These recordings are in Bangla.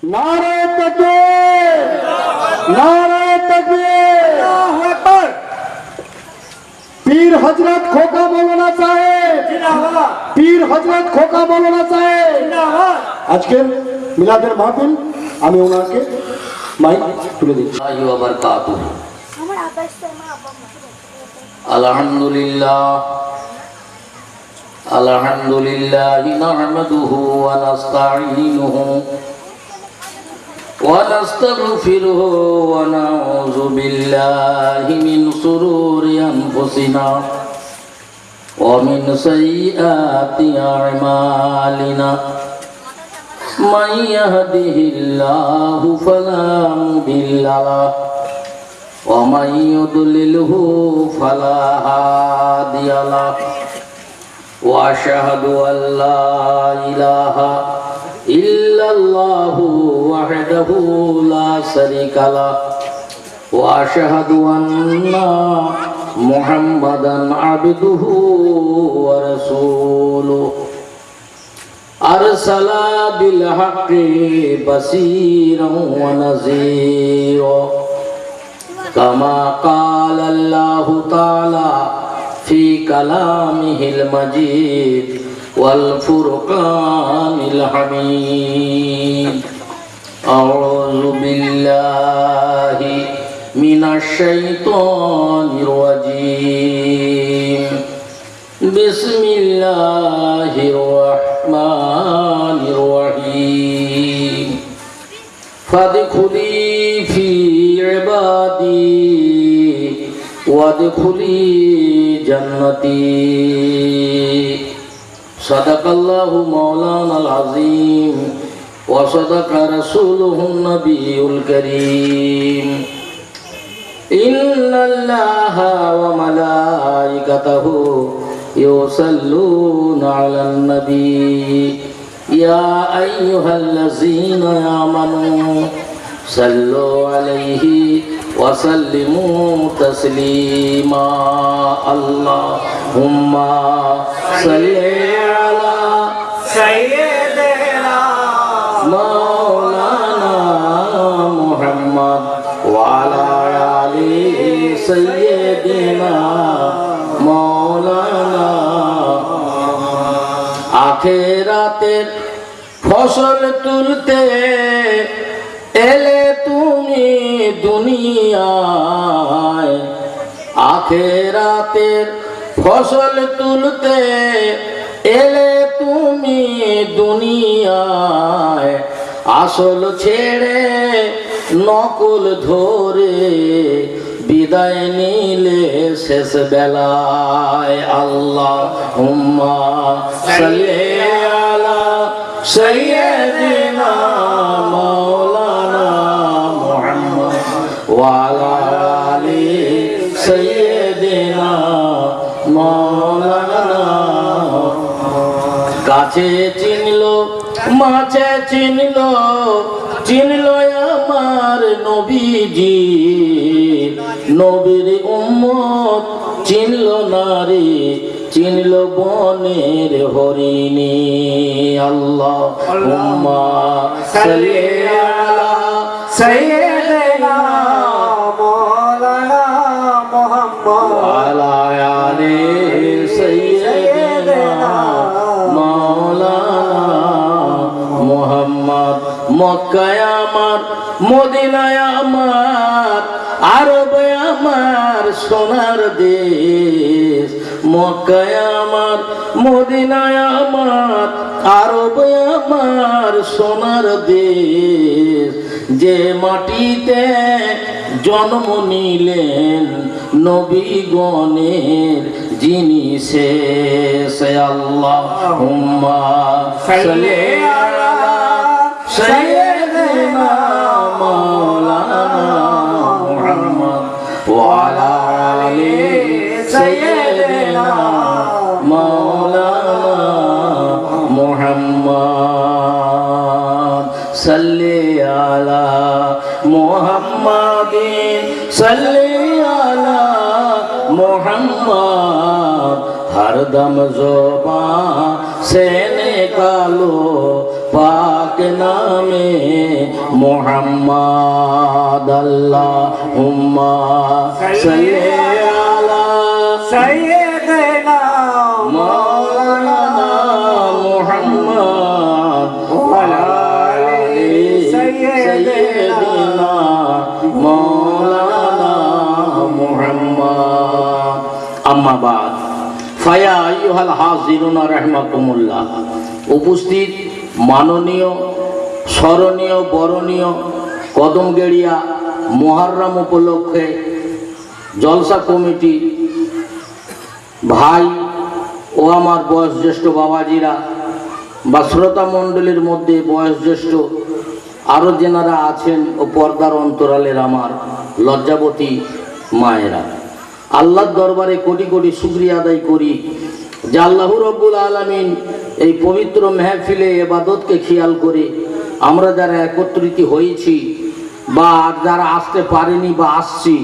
नारे तकबीर, नारे तकबीर। अल्लाहू अकबर। पीर हजरत खोका मौलाना साहेब जिंदाबाद, पीर हजरत खोका मौलाना साहेब जिंदाबाद। আজকের মিলাদের মাহফিল আমি ওনাকে মাইক তুলে দিচ্ছি। ওয়া বারাকাতুহু। আলহামদুলিল্লাহ আলহামদুলিল্লাহি নাহমাদুহু ওয়া নাস্তাঈনুহু ওয়া নাস্তাগফিরুহু ওয়া নাউযু বিল্লাহি মিন শুরুরি আনফুসিনা ওয়া মিন সাইয়্যাতি আ'মালিনা মান ইয়াহদিহিল্লাহু ফালা মুদিল্লা লাহু ওয়া মান ইউদ্লিলহু ফালা হাদিয়া লাহু ওয়া আশহাদু আল্লা ইলাহা ইল্লাল্লাহু ওয়াহদাহু লা শারীকা লাহু ওয়া আশহাদু আন্না মুহাম্মাদান আবদুহু ওয়া রাসূলুহু আরসালা বিল হাক্কি বাসীরান ওয়া নাযীরা কামা ক্বালা আল্লাহু তাআলা ফি কালামিহিল মাজিদ ওয়াল ফুরকানিল হামিদ। আউযু বিল্লাহি মিনাশ শাইতানির রাজীম। বিসমিল্লাহির রাহমানির রাহিম। ফাদখুলি ফি ইবাদি ওয়াদখুলি জান্নাতি। সাদাকাল্লাহু মাওলানাল আযীম ওয়া সাদাকা রাসূলুহুন নবিয়্যুল কারীম। ইন্নাল্লাহা ওয়া মালাইকাতাহু ইউসাল্লুনা আলান নবী ইয়া আইয়ুহাল্লাযীনা আমানু সাল্লু আলাইহি ওয়া সাল্লিমু তাসলিমা। আল্লাহুম্মা সাল্লি আলা সাইয়্যিদিনা মাওলানা মুহাম্মদ ওয়া আলা আলি সাইয়্যিদিনা মাওলানা। আখিরাতের ফসল তুলতে এলে তুমি দুনিয়ায়, আখিরাতের ফসল তুলতে এলে তুমি দুনিয়ায়। আসল ছেড়ে নকল ধরে বিদায় নিলে শেষ বেলায়। আল্লাহুম্মা সাল্লি আলা সাইয়্যিদিনা মাওলানা মুহাম্মদ ওয়া আলা আলি সাইয়্যিদিনা মাওলানা। কাছে চিনলো মাঝে চিনলো, চিনলো আমার নবীজি। নবীর উম্মত চিনলো নারী, চিনলো বনের হরিণী। আল্লাহুম্মা সাল্লি আলা সাইয়্যিদিনা মাওলানা মুহাম্মদ ওয়া আলা আলি সাইয়্যিদিনা মাওলানা মুহাম্মদ। মক্কায় আমার, মদিনায় আমার, আরবে আমার সোনার দেশ। মক্কায় আমার, মদিনায় আমার, আরবে আমার সোনার দেশ। যে মাটিতে জন্ম নিলেন নবীগণের যিনি শেষ। আল্লাহুম্মা সাল্লি আলা সাইয়্যিদিনা মাওলানা মুহাম্মদ ওয়া আলা আলি সাইয়্যিদিনা মাওলানা মুহাম্মদ। সাল্লি আলা মুহাম্মাদিন সাল্লি আলা मुहम्मद हरदम ज़ुबान से निकालो पाक नामे मोहम्मद अल्लाहुम्मा सल्ली अला सय्यदना मौलाना मुहम्मद सय्यदना मौलाना मुहम्मद अम्मा बाद ফায়া আইয়ুহাল হাজিরুনা রাহমাকুমুল্লাহ। উপস্থিত মাননীয় স্মরণীয় বরণীয় কদমগেড়িয়া মুহররম উপলক্ষে জলসা কমিটি ভাই ও আমার বয়োজ্যেষ্ঠ বাবাজিরা বা শ্রোতা মণ্ডলীর মধ্যে বয়োজ্যেষ্ঠ আরও যেনারা আছেন ও পর্দার অন্তরালের আমার লজ্জাবতী মায়েরা, আল্লাহর দরবারে কোটি কোটি শুকরিয়া আদায় করি যে আল্লাহ রব্বুল আলামিন এই পবিত্র মেহফিলে ইবাদতকে খেয়াল করে আমরা যারা একত্রিত হয়েছি বা যারা আসতে পারেনি বা আসছি,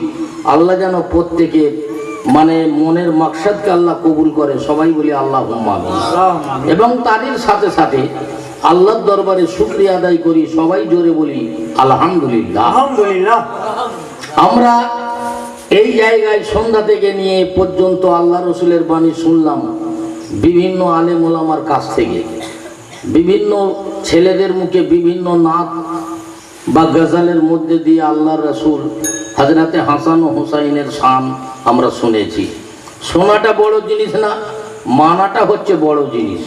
আল্লাহ যেন প্রত্যেকে মানে মনের মাকসাদকে আল্লাহ কবুল করে। সবাই বলি আল্লাহুম্মা আমিন। এবং তাদের সাথে সাথে আল্লাহর দরবারে শুকরিয়া আদায় করি, সবাই জোরে বলি আলহামদুলিল্লাহ। আলহামদুলিল্লাহ। আমরা এই জায়গায় সন্ধ্যা থেকে নিয়ে পর্যন্ত আল্লাহ রসুলের বাণী শুনলাম বিভিন্ন আলেম ওলামার কাছ থেকে, বিভিন্ন ছেলেদের মুখে বিভিন্ন নাত বা গজলের মধ্যে দিয়ে আল্লাহ রসুল হযরতে হাসান ও হুসাইনের শান আমরা শুনেছি। শোনাটা বড় জিনিস না, মানাটা হচ্ছে বড় জিনিস।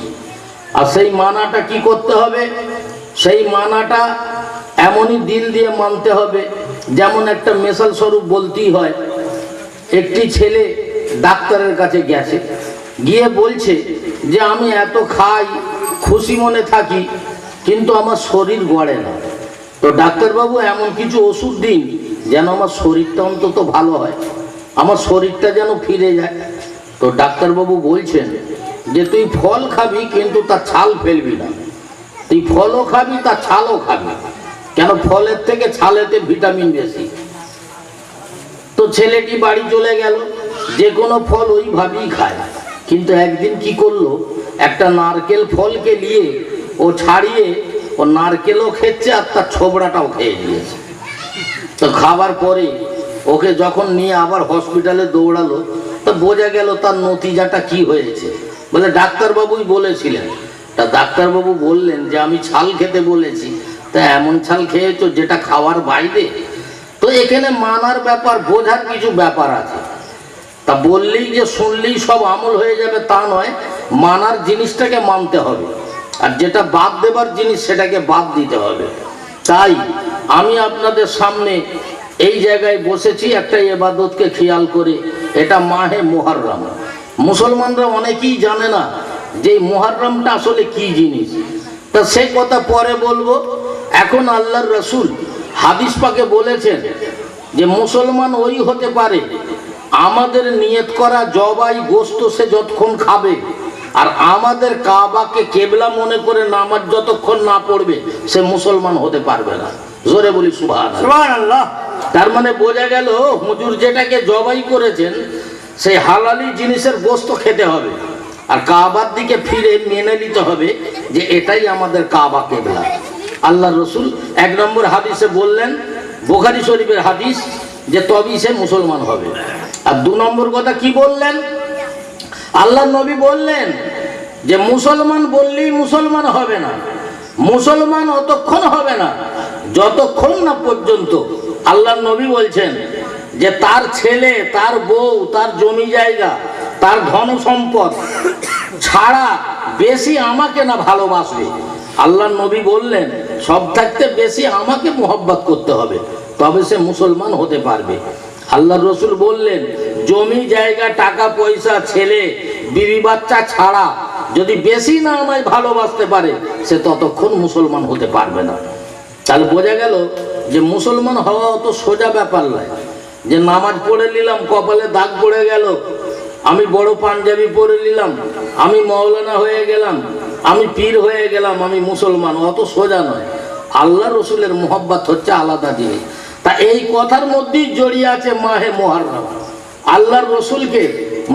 আর সেই মানাটা কি করতে হবে? সেই মানাটা এমনই দিল দিয়ে মানতে হবে, যেমন একটা মেসাল স্বরূপ বলতেই হয়। একটি ছেলে ডাক্তারের কাছে গেছে, গিয়ে বলছে যে আমি এত খাই, খুশি মনে থাকি, কিন্তু আমার শরীর গড়ে না। তো ডাক্তারবাবু এমন কিছু ওষুধ দিন যেন আমার শরীরটা অন্তত ভালো হয়, আমার শরীরটা যেন ফিরে যায়। তো ডাক্তারবাবু বলছেন যে তুই ফল খাবি কিন্তু তার ছাল ফেলবি না, তুই ফলও খাবি তার ছালও খাবি, কেন ফলের থেকে ছালেতে ভিটামিন বেশি। তো ছেলেটি বাড়ি চলে গেল, যে কোনো ফল ওইভাবেই খায়। কিন্তু একদিন কি করলো, একটা নারকেল ফলকে নিয়ে ও ছাড়িয়ে ও নারকেলও খেচ্ছে আর তার ছোবড়াটাও খেয়ে দিয়েছে। তো খাবার পরে ওকে যখন নিয়ে আবার হসপিটালে দৌড়ালো, তো বোঝা গেল তার নতিজাটা কি হয়েছে। বলে ডাক্তারবাবুই বলেছিলেন। তা ডাক্তারবাবু বললেন যে আমি ছাল খেতে বলেছি, তা এমন ছাল খেয়েছো যেটা খাওয়ার বাইরে। তো এখানে মানার ব্যাপার, বোঝার কিছু ব্যাপার আছে। তা বললেই যে শুনলেই সব আমল হয়ে যাবে তা নয়, মানার জিনিসটাকে মানতে হবে, আর যেটা বাদ দেবার জিনিস সেটাকে বাদ দিতে হবে। তাই আমি আপনাদের সামনে এই জায়গায় বসেছি একটা ইবাদতকে খেয়াল করে। এটা মাহে মুহররম। মুসলমানরা অনেকেই জানে না যে মুহররমটা আসলে কি জিনিস। তা সে কথা পরে বলবো। এখন আল্লাহর রাসূল হাদিস পাকে বলেছেন যে মুসলমান ওই হতে পারে আমাদের নিয়ত করা জবাই গোশত সে যতক্ষণ খাবে, আর আমাদের কাবাকে কেবলা মনে করে নামাজ যতক্ষণ না পড়বে সে মুসলমান হতে পারবে না। জোরে বলি সুবহানাল্লাহ। তার মানে বোঝা গেল হুজুর যেটাকে জবাই করেছেন সেই হালালি জিনিসের গোশত খেতে হবে, আর কাবার দিকে ফিরে মেনে নিতে হবে যে এটাই আমাদের কাবা কেবলা। আল্লাহ রসুল 1 নম্বর হাদিসে বললেন, বুখারী শরীফের হাদিস, যে তবেই সে মুসলমান হবে। আর 2 নম্বর কথা কি বললেন? আল্লাহ নবী বললেন যে মুসলমান বললেই মুসলমান হবে না, মুসলমান অতক্ষণ হবে না যতক্ষণ না পর্যন্ত আল্লাহ নবী বলছেন যে তার ছেলে, তার বউ, তার জমি জায়গা, তার ধন সম্পদ ছাড়া বেশি আমাকে না ভালোবাসবে। আল্লাহ নবী বললেন সব থাকতে বেশি আমাকে মোহব্বত করতে হবে, তবে সে মুসলমান হতে পারবে। আল্লাহ রসুল বললেন জমি জায়গা, টাকা পয়সা, ছেলে বিবি বাচ্চা ছাড়া যদি বেশি না আমায় ভালোবাসতে পারে সে ততক্ষণ মুসলমান হতে পারবে না। তাহলে বোঝা গেল যে মুসলমান হওয়া অত সোজা ব্যাপার নয় যে নামাজ পড়ে নিলাম, কপালে দাগ পড়ে গেল, আমি বড় পাঞ্জাবি পরে নিলাম, আমি মৌলানা হয়ে গেলাম, আমি পীর হয়ে গেলাম, আমি মুসলমান। অত সোজা নয়। আল্লাহ রসুলের মোহব্বত হচ্ছে আলাদা জিনিস। তা এই কথার মধ্যেই জড়িয়ে আছে মাহে মুহররম। আল্লাহর রসুলকে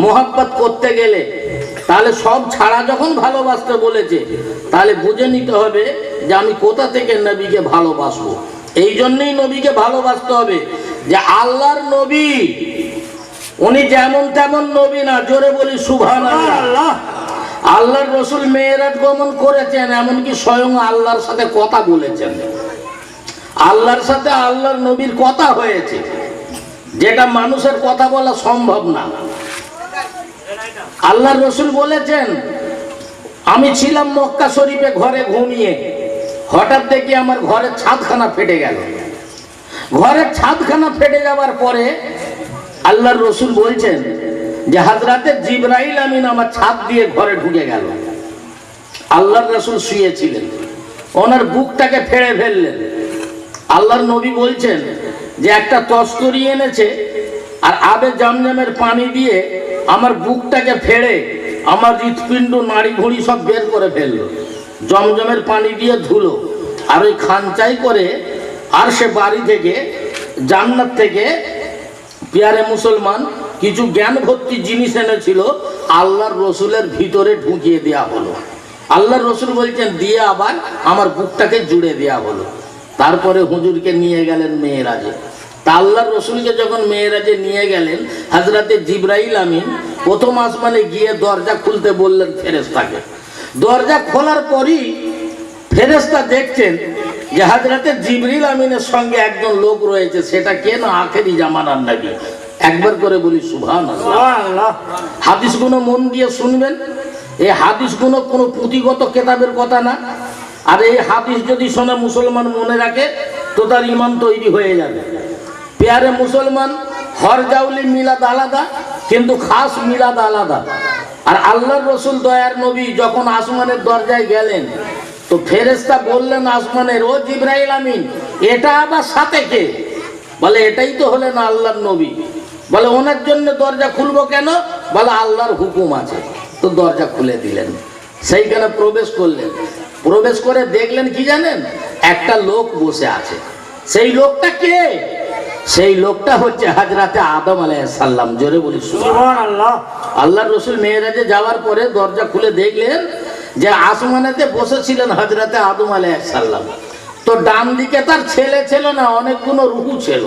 মোহব্বত করতে গেলে তাহলে সব ছাড়া যখন ভালোবাসতে বলেছে, তাহলে বুঝে নিতে হবে যে আমি কোথা থেকে নবীকে ভালোবাসবো। এই জন্যই নবীকে ভালোবাসতে হবে যে আল্লাহর নবী উনি যেমন তেমন নবী না, জোরে বলি সুবহানাল্লাহ। আল্লাহর রসুল মেরাজ গমন করেছেন, এমনকি স্বয়ং আল্লাহর সাথে কথা বলেছেন। আল্লাহর সাথে আল্লাহর নবীর কথা হয়েছে, যেটা মানুষের কথা বলা সম্ভব না। আল্লাহর রসুল বলেছেন, আমি ছিলাম মক্কা শরীফে ঘরে ঘুমিয়ে, হঠাৎ দেখি আমার ঘরের ছাদখানা ফেটে গেল। ঘরের ছাদখানা ফেটে যাওয়ার পরে আল্লাহর রসুল বলছেন যে হযরতে জিবরাইল আমিন আমার ছাদ দিয়ে ঘরে ঢুকে গেল। আল্লাহর রসুল শুয়েছিলেন, ওনার বুকটাকে ফেড়ে ফেললেন। আল্লাহর নবী বলছেন যে একটা তস্তরি এনেছে আর আবে জামজামের পানি দিয়ে আমার বুকটাকে ফেড়ে আমার হৃৎপিণ্ড নাড়ি ঘুড়ি সব বের করে ফেললো, জমজমের পানি দিয়ে ধুলো। আর ওই খানচাই করে আর সে বাড়ি থেকে জান্নাত থেকে পিয়ারে মুসলমান কিছু জ্ঞান ভর্তি জিনিস এনেছিল, আল্লাহর রসুলের ভিতরে ঢুকিয়ে দেওয়া হলো। আল্লাহর রসুল বলছেন দিয়ে আবার আমার বুকটাকে জুড়ে দেওয়া হলো। তারপরে হুজুরকে নিয়ে গেলেন মেয়েরাজে। তা আল্লাহর রসুলকে যখন মেয়েরাজে নিয়ে গেলেন, হযরতে জিবরাইল আমিন প্রথম আসমানে গিয়ে দরজা খুলতে বললেন ফেরেশতাকে। দরজা খোলার পরই ফেরেশতা দেখছেন যে হযরতে জিবরিল আমিনের সঙ্গে একজন লোক রয়েছে। সেটা কে না, আখেরি জামানার নবী। একবার করে বলি সুবহানাল্লাহ। হাদিসগুলো মন দিয়ে শুনবেন। এই হাদিসগুলো কোনো পুঁথিগত কেতাবের কথা না। আর এই হাদিস যদি শোনে মুসলমান মনে রাখে তো তার ঈমান তৈরি হয়ে যাবে। পেয়ারে মুসলমান, হরজাউলি মিলাদ আলাদা, কিন্তু খাস মিলাদ আলাদা। আর আল্লাহর রসুল দয়ার নবী যখন আসমানের দরজায় গেলেন তো ফেরেশতা বললেন আসমানের, ও জিবরাইল আমিন এটা আবার সাথে কে? বলে এটাই তো হলেন আল্লাহর নবী। বলে ওনার জন্য দরজা খুলবো কেন? বলে আল্লাহর হুকুম আছে। তো দরজা খুলে দিলেন, সেইখানে প্রবেশ করলেন। প্রবেশ করে দেখলেন কি জানেন, একটা লোক বসে আছে। সেই লোকটা কে? সেই লোকটা হচ্ছে হযরতে আদম আলাইহিস সালাম। জোরে বলি সুবহানাল্লাহ। আল্লাহর রাসূল মেরাজে যাওয়ার পরে দরজা খুলে দেখলেন যে আসমানেতে বসেছিলেন হযরতে আদম আলাইহিস সালাম। তো ডান দিকে তার ছেলে ছিল না, অনেকগুলো রূহ ছিল,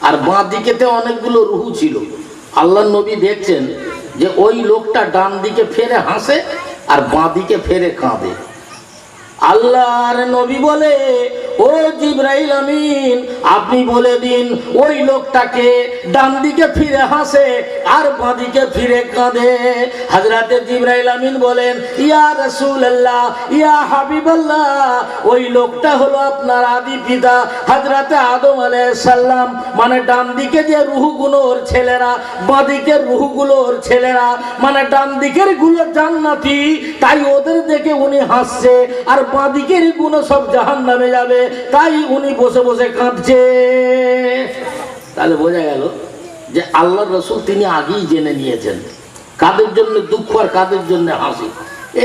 আর বাঁ দিকেতে অনেকগুলো রূহ ছিল। আল্লাহর নবী দেখছেন যে ওই লোকটা ডান দিকে ফেরে হাসে আর বাঁ দিকে ফেরে কাঁদে। আল্লাহর নবী বলে, ও জিবরাইল আমিন আপনি বলে দিন ওই লোকটাকে ডান দিকে ফিরে হাসে আর বাঁ দিকে ফিরে কাঁদে। হযরতে জিবরাইল আমিন বলেন, ইয়া রাসূলুল্লাহ, ইয়া হাবিবাল্লাহ, ওই লোকটা হলো আপনার আদি পিতা হযরতে আদম আলাইহিস সালাম। মানে ডান দিকে যে রূহগুলো ওর ছেলেরা, বাঁ দিকের রূহগুলো ওর ছেলেরা। মানে ডান দিকের গুলো জান্নাতি, তাই ওদের দেখে উনি হাসছে, আর বাঁ দিকের গুলো সব জাহান্নামে যাবে, তাই উনি বসে বসে কাঁদছে। তাহলে বোঝা গেল যে আল্লাহর রাসূল তিনি আগেই জেনে নিয়েছেন কাদের জন্য দুঃখ আর কাদের জন্য হাসি।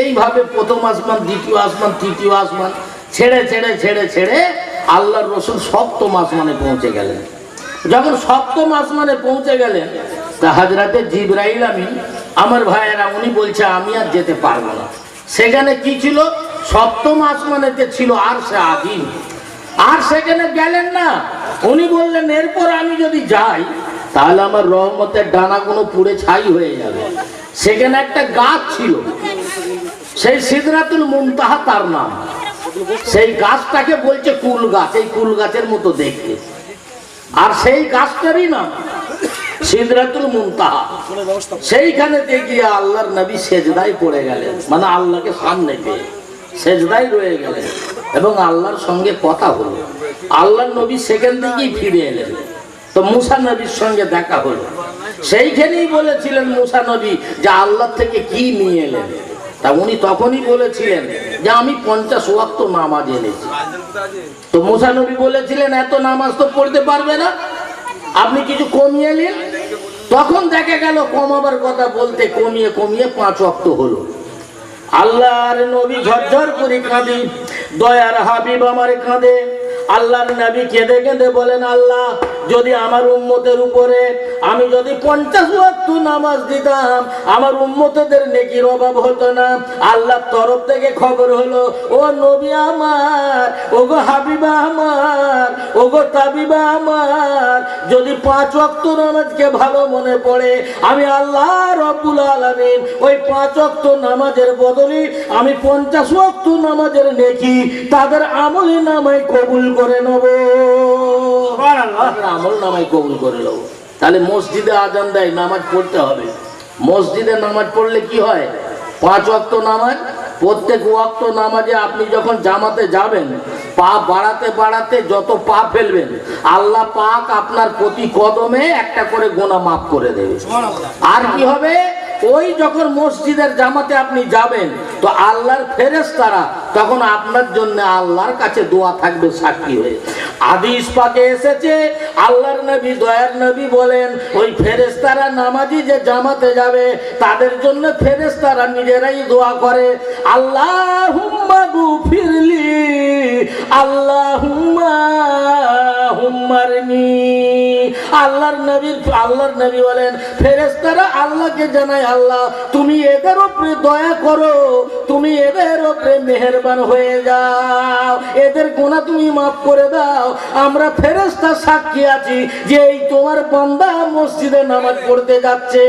এইভাবে প্রথম আসমান, দ্বিতীয় আসমান, তৃতীয় আসমান ছেড়ে ছেড়ে ছেড়ে ছেড়ে আল্লাহর রাসূল সপ্তম আসমানে পৌঁছে গেলেন। যখন সপ্তম আসমানে পৌঁছে গেলেন তা হযরতে জিবরাইল আমিন আমার ভাইয়েরা উনি বলছে আমি আর যেতে পারবো না। সেখানে কি ছিল? সপ্তম আসমানেতে ছিল আরশে আজিম। আর সেখানে গেলেন না। উনি বললেন এরপর আমি যদি যাই তাহলে আমার রহমতের ডানাগুলো পুড়ে ছাই হয়ে যাবে। সেখানে একটা গাছ ছিল, সেই সিদরাতুল মুনতাহা তার নাম। সেই গাছটাকে বলছে কুল গাছ, এই কুল গাছের মতো দেখতে। আর সেই গাছটারই নাম সিদরাতুল মুনতাহা। সেইখানে গিয়ে আল্লাহর নবী সেজদায় পড়ে গেলেন, মানে আল্লাহকে সামনে পেয়ে সেজদায় রয়ে গেলেন এবং আল্লাহর সঙ্গে কথা হলো। আল্লাহর নবী সেখান থেকেই ফিরে এলেন। তো মুসা নবীর সঙ্গে দেখা হলো। সেইখানেই বলেছিলেন মুসা নবী যে আল্লাহ থেকে কি নিয়ে এলেন। তা উনি তখনই বলেছিলেন যে আমি 50 ওয়াক্ত নামাজ এনেছি। তো মুসা নবী বলেছিলেন এত নামাজ তো পড়তে পারবে না, আপনি কিছু কমিয়ে নিন। তখন দেখা গেল কমাবার কথা বলতে কমিয়ে কমিয়ে 5 ওয়াক্ত হলো। আল্লাহর নবী ঝরঝর করে কাঁদে, দয়ার হাবিব আমার কাঁদে। আল্লাহর নবী কেঁদে কেঁদে বলেন, আল্লাহ যদি আমার উম্মতের উপরে আমি যদি 50 ওয়াক্ত নামাজ দিতাম, আমার উম্মতদের নেকির অভাব হতো না। আল্লাহর তরফ থেকে খবর হলো, ও নবী আমার, ও গো হাবিবা আমার, ও গো তাবিবা আমার, যদি 5 ওয়াক্ত নামাজকে ভালো মনে পড়ে, আমি আল্লাহ রব্বুল আলামিন ওই 5 ওয়াক্ত নামাজের বদলে আমি 50 ওয়াক্ত নামাজের নেকি তাদের আমলি নামায় কবুল করে নেব। আমল নামায় কবুল করে নেব। তাহলে মসজিদে আজান দেয়, নামাজ পড়তে হবে। মসজিদে নামাজ পড়লে কি হয়? 5 ওয়াক্ত নামাজ। প্রত্যেক ওয়াক্ত নামাজে আপনি যখন জামাতে যাবেন, পা বাড়াতে বাড়াতে যত পা ফেলবেন, আল্লাহ পাক আপনার প্রতি কদমে একটা করে গোনা মাফ করে দেবে। আর কি হবে? ওই যখন মসজিদের জামাতে আপনি যাবেন, তো আল্লাহর ফেরেশতারা তখন আপনার জন্য আল্লাহর কাছে দোয়া থাকবে সাক্ষী হয়ে। হাদিস পাকে এসেছে, আল্লাহর নবী দয়ার নবী বলেন, ওই ফেরেশতারা নামাজি যে জামাতে যাবে তাদের জন্য ফেরেশতারা নিজেরাই দোয়া করে, আল্লাহুম্মা গুফিরলি, আল্লাহুম্মা হুম্মারনি। আল্লাহর নবী বলেন, ফেরেশতারা আল্লাহকে জানায়, আল্লাহ তুমি এদের উপরে দয়া করো, তুমি এদের উপরে মেহেরবান হয়ে যাও, এদের গুনাহ তুমি মাফ করে দাও। আমরা ফেরেশতা সাক্ষী আছি যে এই তোমার বান্দা মসজিদে নামাজ পড়তে যাচ্ছে।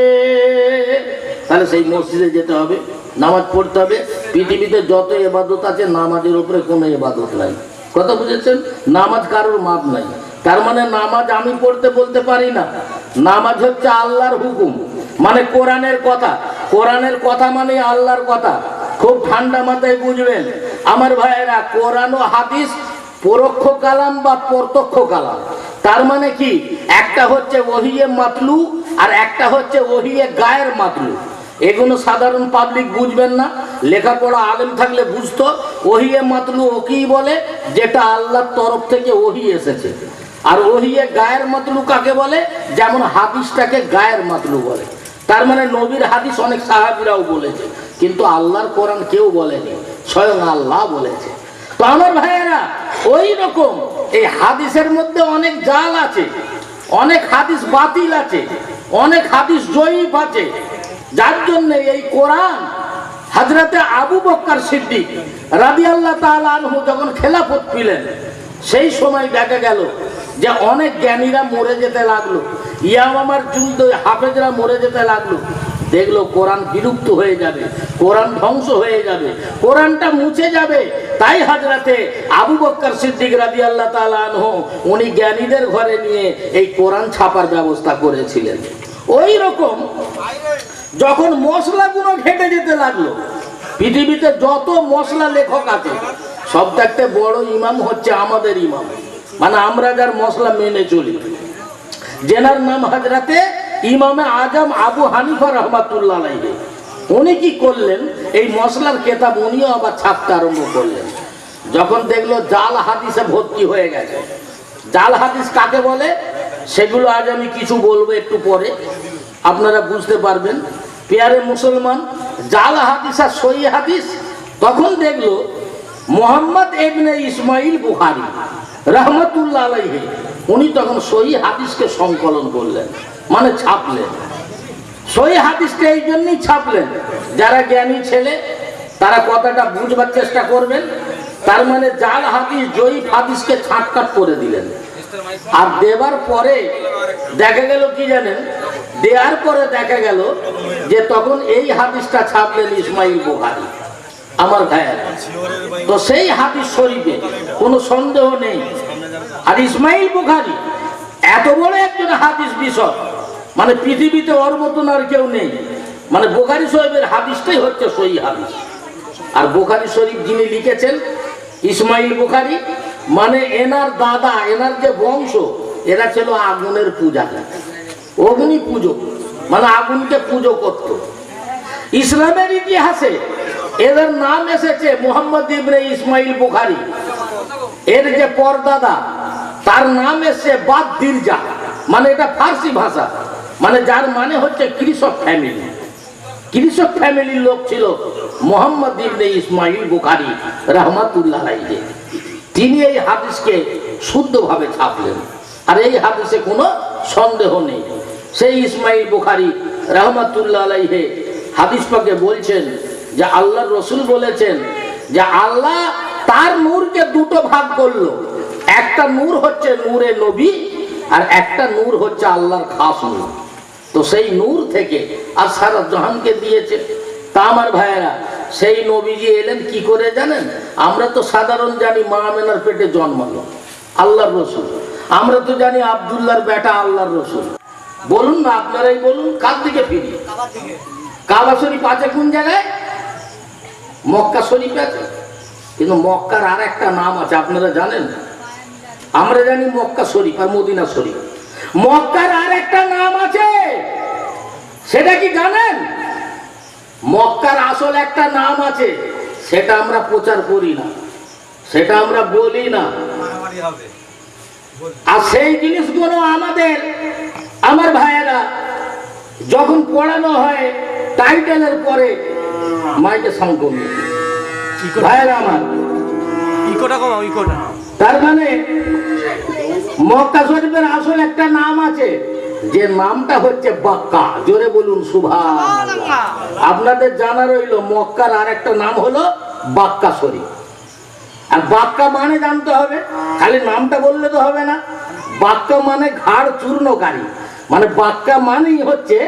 তাহলে সেই মসজিদে যেতে হবে, নামাজ পড়তে হবে। পৃথিবীতে যত ইবাদত আছে, নামাজের উপরে কোনো ইবাদত নাই। কথা বুঝেছেন? নামাজ কারোর মাপ নাই। তার মানে নামাজ আমি পড়তে বলতে পারি না। নামাজ হচ্ছে আল্লাহর হুকুম, মানে কোরআনের কথা। কোরআনের কথা মানে আল্লাহর কথা। খুব ঠান্ডা মাথায় বুঝবেন আমার ভাইয়েরা, কোরআন ও হাদিস পরোক্ষ কালাম বা প্রত্যক্ষ কালাম। তার মানে কি? একটা হচ্ছে ওহিয়ে মাতলু আর একটা হচ্ছে ওহিয়ে গায়ের মাতলু। এগুলো সাধারণ পাবলিক বুঝবেন না, লেখাপড়া আলেম থাকলে বুঝতো। ওহিয়ে মাতলু ও কি বলে? যেটা আল্লাহর তরফ থেকে ওহি এসেছে। আর ওহিয়ে গায়ের মাতলু কাকে বলে? যেমন হাদিসটাকে গায়ের মাতলু বলে। তার মানে নবীর হাদিস অনেক সাহাবীরাও বলেছে, কিন্তু আল্লাহর কোরআন কেউ বলেনি, স্বয়ং আল্লাহ বলেছে। তো আমার ভাইয়েরা, ওই রকম এই হাদিসের মধ্যে অনেক জাল আছে, অনেক হাদিস বাতিল আছে, অনেক হাদিস জয়ীফ আছে। যার জন্য এই কোরআন হযরতে আবু বকর সিদ্দিক রাদিয়াল্লাহু তাআলা আনহু যখন খেলাফত পেলেন, সেই সময় দেখা গেল যে অনেক জ্ঞানীরা মরে যেতে লাগলো, ইয়ামামার যুদ্ধ হাফেজরা মরে যেতে লাগলো। দেখলো কোরআন বিলুপ্ত হয়ে যাবে, কোরআন ধ্বংস হয়ে যাবে, কোরআনটা মুছে যাবে। তাই হযরতে আবু বকর সিদ্দিক রাদিয়াল্লাহু তাআলা আনহু উনি জ্ঞানীদের ঘরে নিয়ে এই কোরআন ছাপার ব্যবস্থা করেছিলেন। ওই রকম যখন মশলাগুলো ঘেটে যেতে লাগলো, পৃথিবীতে যত মশলা লেখক আছে সব থেকে বড় ইমাম হচ্ছে আমাদের ইমাম, মানে আমরা যার মশলা মেনে চলি, যেনার নাম হযরতে ইমামে আজম আবু হানিফা রাহমাতুল্লাহ আলাইহি। উনি কি করলেন? এই মশলার কেতাব উনিও আবার ছাপতে আরম্ভ করলেন। যখন দেখলো জাল হাদিসে ভর্তি হয়ে গেছে। জাল হাদিস কাকে বলে সেগুলো আজ আমি কিছু বলবো, একটু পরে আপনারা বুঝতে পারবেন। পেয়ারে মুসলমান, জাল হাদিস আর সহিহ হাদিস। তখন দেখলো মুহাম্মদ ইবনে ইসমাইল বুখারী রাহমাতুল্লাহ আলাইহি, উনি তখন সহিহ হাদিসকে সংকলন করলেন, মানে ছাপলেন। সহিহ হাদিসকে এই জন্যই ছাপলেন, যারা জ্ঞানী ছেলে তারা কথাটা বুঝবার চেষ্টা করবেন। তার মানে জাল হাদিস জয়ীফ হাদিসকে ছাঁটকাট করে দিলেন। আর দেবার পরে দেখা গেল কি জানেন? দেওয়ার পরে দেখা গেল যে তখন এই হাদিসটা ছাপলেন ইসমাইল বুখারী। আমার ভাইয়েরা, তো সেই হাদিস শরীফে কোনো সন্দেহ নেই। আর ইসমাইল বুখারী এত বড় একজন হাদিস বিশক, মানে পৃথিবীতে ওর মতন আর কেউ নেই। মানে বুখারী শরীফের হাদিসটাই হচ্ছে সহিহ হাদিস। আর বুখারী শরীফ যিনি লিখেছেন ইসমাইল বুখারী, মানে এনার দাদা, এনার যে বংশ, এরা ছিল আগুনের পূজারী, অগ্নি পূজক, মানে আগুনকে পুজো করত। ইসলামের ইতিহাসে এদের নাম এসেছে মুহাম্মদ ইবনে ইসমাইল বুখারী। এর যে পরদাদা তার নাম এসেছে বাদ-দিরজা, মানে এটা ফার্সি ভাষা, মানে যার মানে হচ্ছে কৃষক ফ্যামিলি। কৃষক ফ্যামিলির লোক ছিল মুহাম্মদ ইবনে ইসমাইল বুখারী রাহমাতুল্লাহ আলাইহি। তিনি এই হাদিসকে শুদ্ধভাবে ছাপলেন। আর এই হাদিসে কোনো সন্দেহ নেই। সেই ইসমাইল বুখারী রাহমাতুল্লাহ আলাইহি হাদিস পাকে বলছেন যে আল্লাহর রসুল বলেছেন যে আল্লাহ তার নূরকে দুটো ভাগ করলো। একটা নূর হচ্ছে নূরে নবী, আর একটা নূর হচ্ছে আল্লাহর খাস নূর। তো সেই নূর থেকে আর সারা জাহানকে দিয়েছে। তা আমার ভাইয়েরা, সেই নবীজি এলেন কি করে জানেন? আমরা তো সাধারণ জানি মা আমেনার পেটে জন্মালো আল্লাহর রসুল। আমরা তো জানি আব্দুল্লাহর বেটা আল্লাহর রসুল। বলুন না, আপনারাই বলুন, কার দিকে ফিরি? কাবা শরীফ আছে কোন জায়গায়? মক্কা শরীফ আছে, কিন্তু মক্কার আর একটা নাম আছে, আপনারা জানেন? আমরা জানি মক্কা শরীফ আর মদিনা শরীফ। মক্কার আর একটা নাম আছে, সেটা কি জানেন? মক্কার আসল একটা নাম আছে, সেটা আমরা প্রচার করি না, সেটা আমরা বলি না। আর সেই জিনিসগুলো আমাদের, আমার ভাইয়েরা, যখন পড়ানো হয় টাইটেলের পরে মাইকে সাউন্ড কমবে ভাইয়েরা আমার, তার মানে মক্কা শরীফের আসল একটা নাম আছে, যে নামটা হচ্ছে বাক্কা। জোরে বলুন সুবহানাল্লাহ। আপনাদের জানা রইল মক্কার আর একটা নাম হলো বাক্কা শরীফ। আর বাক্কা মানে জানতে হবে, খালি নামটা বললে তো হবে না। বাক্কা মানে ঘাড় চূর্ণকারী, মানে বাক্কা মানেই হচ্ছে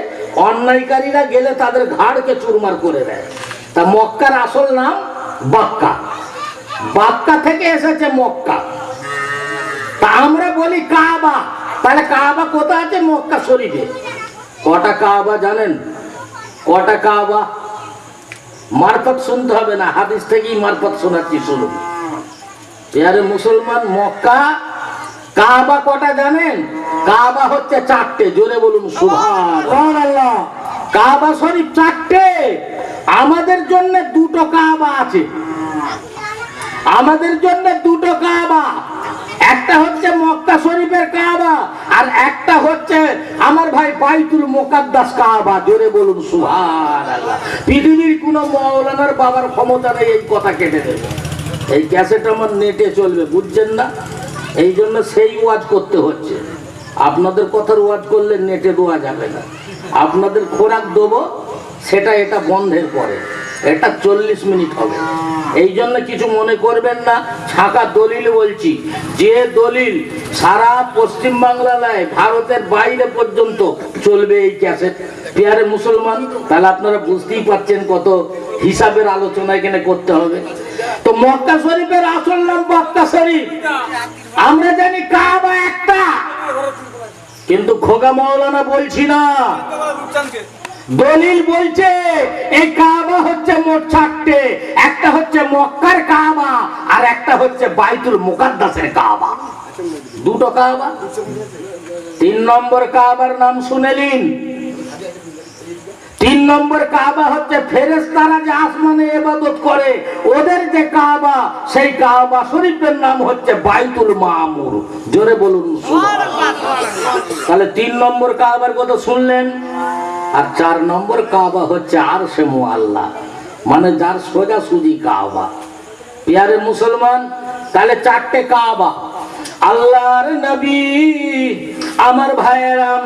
অন্যায়কারীরা গেলে তাদের ঘাড়কে চুরমার করে দেয়। তা মক্কার আসল নাম বাক্কা, বাক্কা থেকে এসেছে মক্কা। তা আমরা বলি কাবা, তাহলে কাবা কোথায় আছে? মক্কা শরীফে। কটা কাবা জানেন? কটা কাবা? মারফত শুনতে হবে না, হাদিস থেকেই মারফত শোনাচ্ছি, শুনুন। ইয়ারে মুসলমান, মক্কা কাবা কটা জানেন? কাবা হচ্ছে 4টে। জোরে বলুন সুবহানাল্লাহ। কাবা শরীফ 4টে। আমাদের জন্য 2টো কাবা আছে, আমাদের জন্য 2টো কাবা। একটা হচ্ছে মক্কা শরীফের কাবা, আর একটা হচ্ছে আমার ভাই বাইতুল মুকাদ্দাস কাবা। জোরে বলুন সুবহানাল্লাহ। পৃথিবীর কোন মাওলানার বাবার ক্ষমতা নেই এই কথা কেটে দেবে। এই ক্যাসেট আমার নেটে চলবে, বুঝছেন না? এই জন্য সেই ওয়াজ করতে হচ্ছে। আপনাদের কথার ওয়াজ করলে নেটে দেওয়া যাবে না। আপনাদের খোরাক দেবো, সেটা এটা বন্ধের পরে, এটা 40 মিনিট হবে। এই জন্য কিছু মনে করবেন না, ছাকা দলিল বলছি। যে দলিল সারা পশ্চিম বাংলা নয়, ভারতের বাইরে পর্যন্ত চলবে এই ক্যাসেট। পেয়ারে মুসলমান, তাহলে আপনারা বুঝতেই পারছেন কত হিসাবের আলোচনা এখানে করতে হবে। তো মক্কা শরীফের আসল নাম মক্কা শরীফ। আমরা জানি কাবা একটা, কিন্তু খোকা মাওলানা বলছি না, দলিল বলছে এই কাবা হচ্ছে মোট 4টে। একটা হচ্ছে মক্কার কাবা, আর একটা হচ্ছে বাইতুল মুকাদ্দাসের কাবা। 2টো কাবা। 3 নম্বর কাবার নাম শুনেলেন? 3 নম্বর কাবা হচ্ছে ফেরেশতারা যে আসমানে ইবাদত করে, ওদের যে কাবা, সেই কাবা শরীফের নাম হচ্ছে বাইতুল মামুর। জোরে বলুন সুবহানাল্লাহ। তাহলে 3 নম্বর কাবার কথা শুনলেন। আর 4 নম্বর কাবা হচ্ছে আরশে মুআল্লা, মানে যার সোজাসুজি কাবা। প্রিয় মুসলমান, তাহলে 4টে কাবা। আল্লাহর নবী আমার ভাইয়েরাম,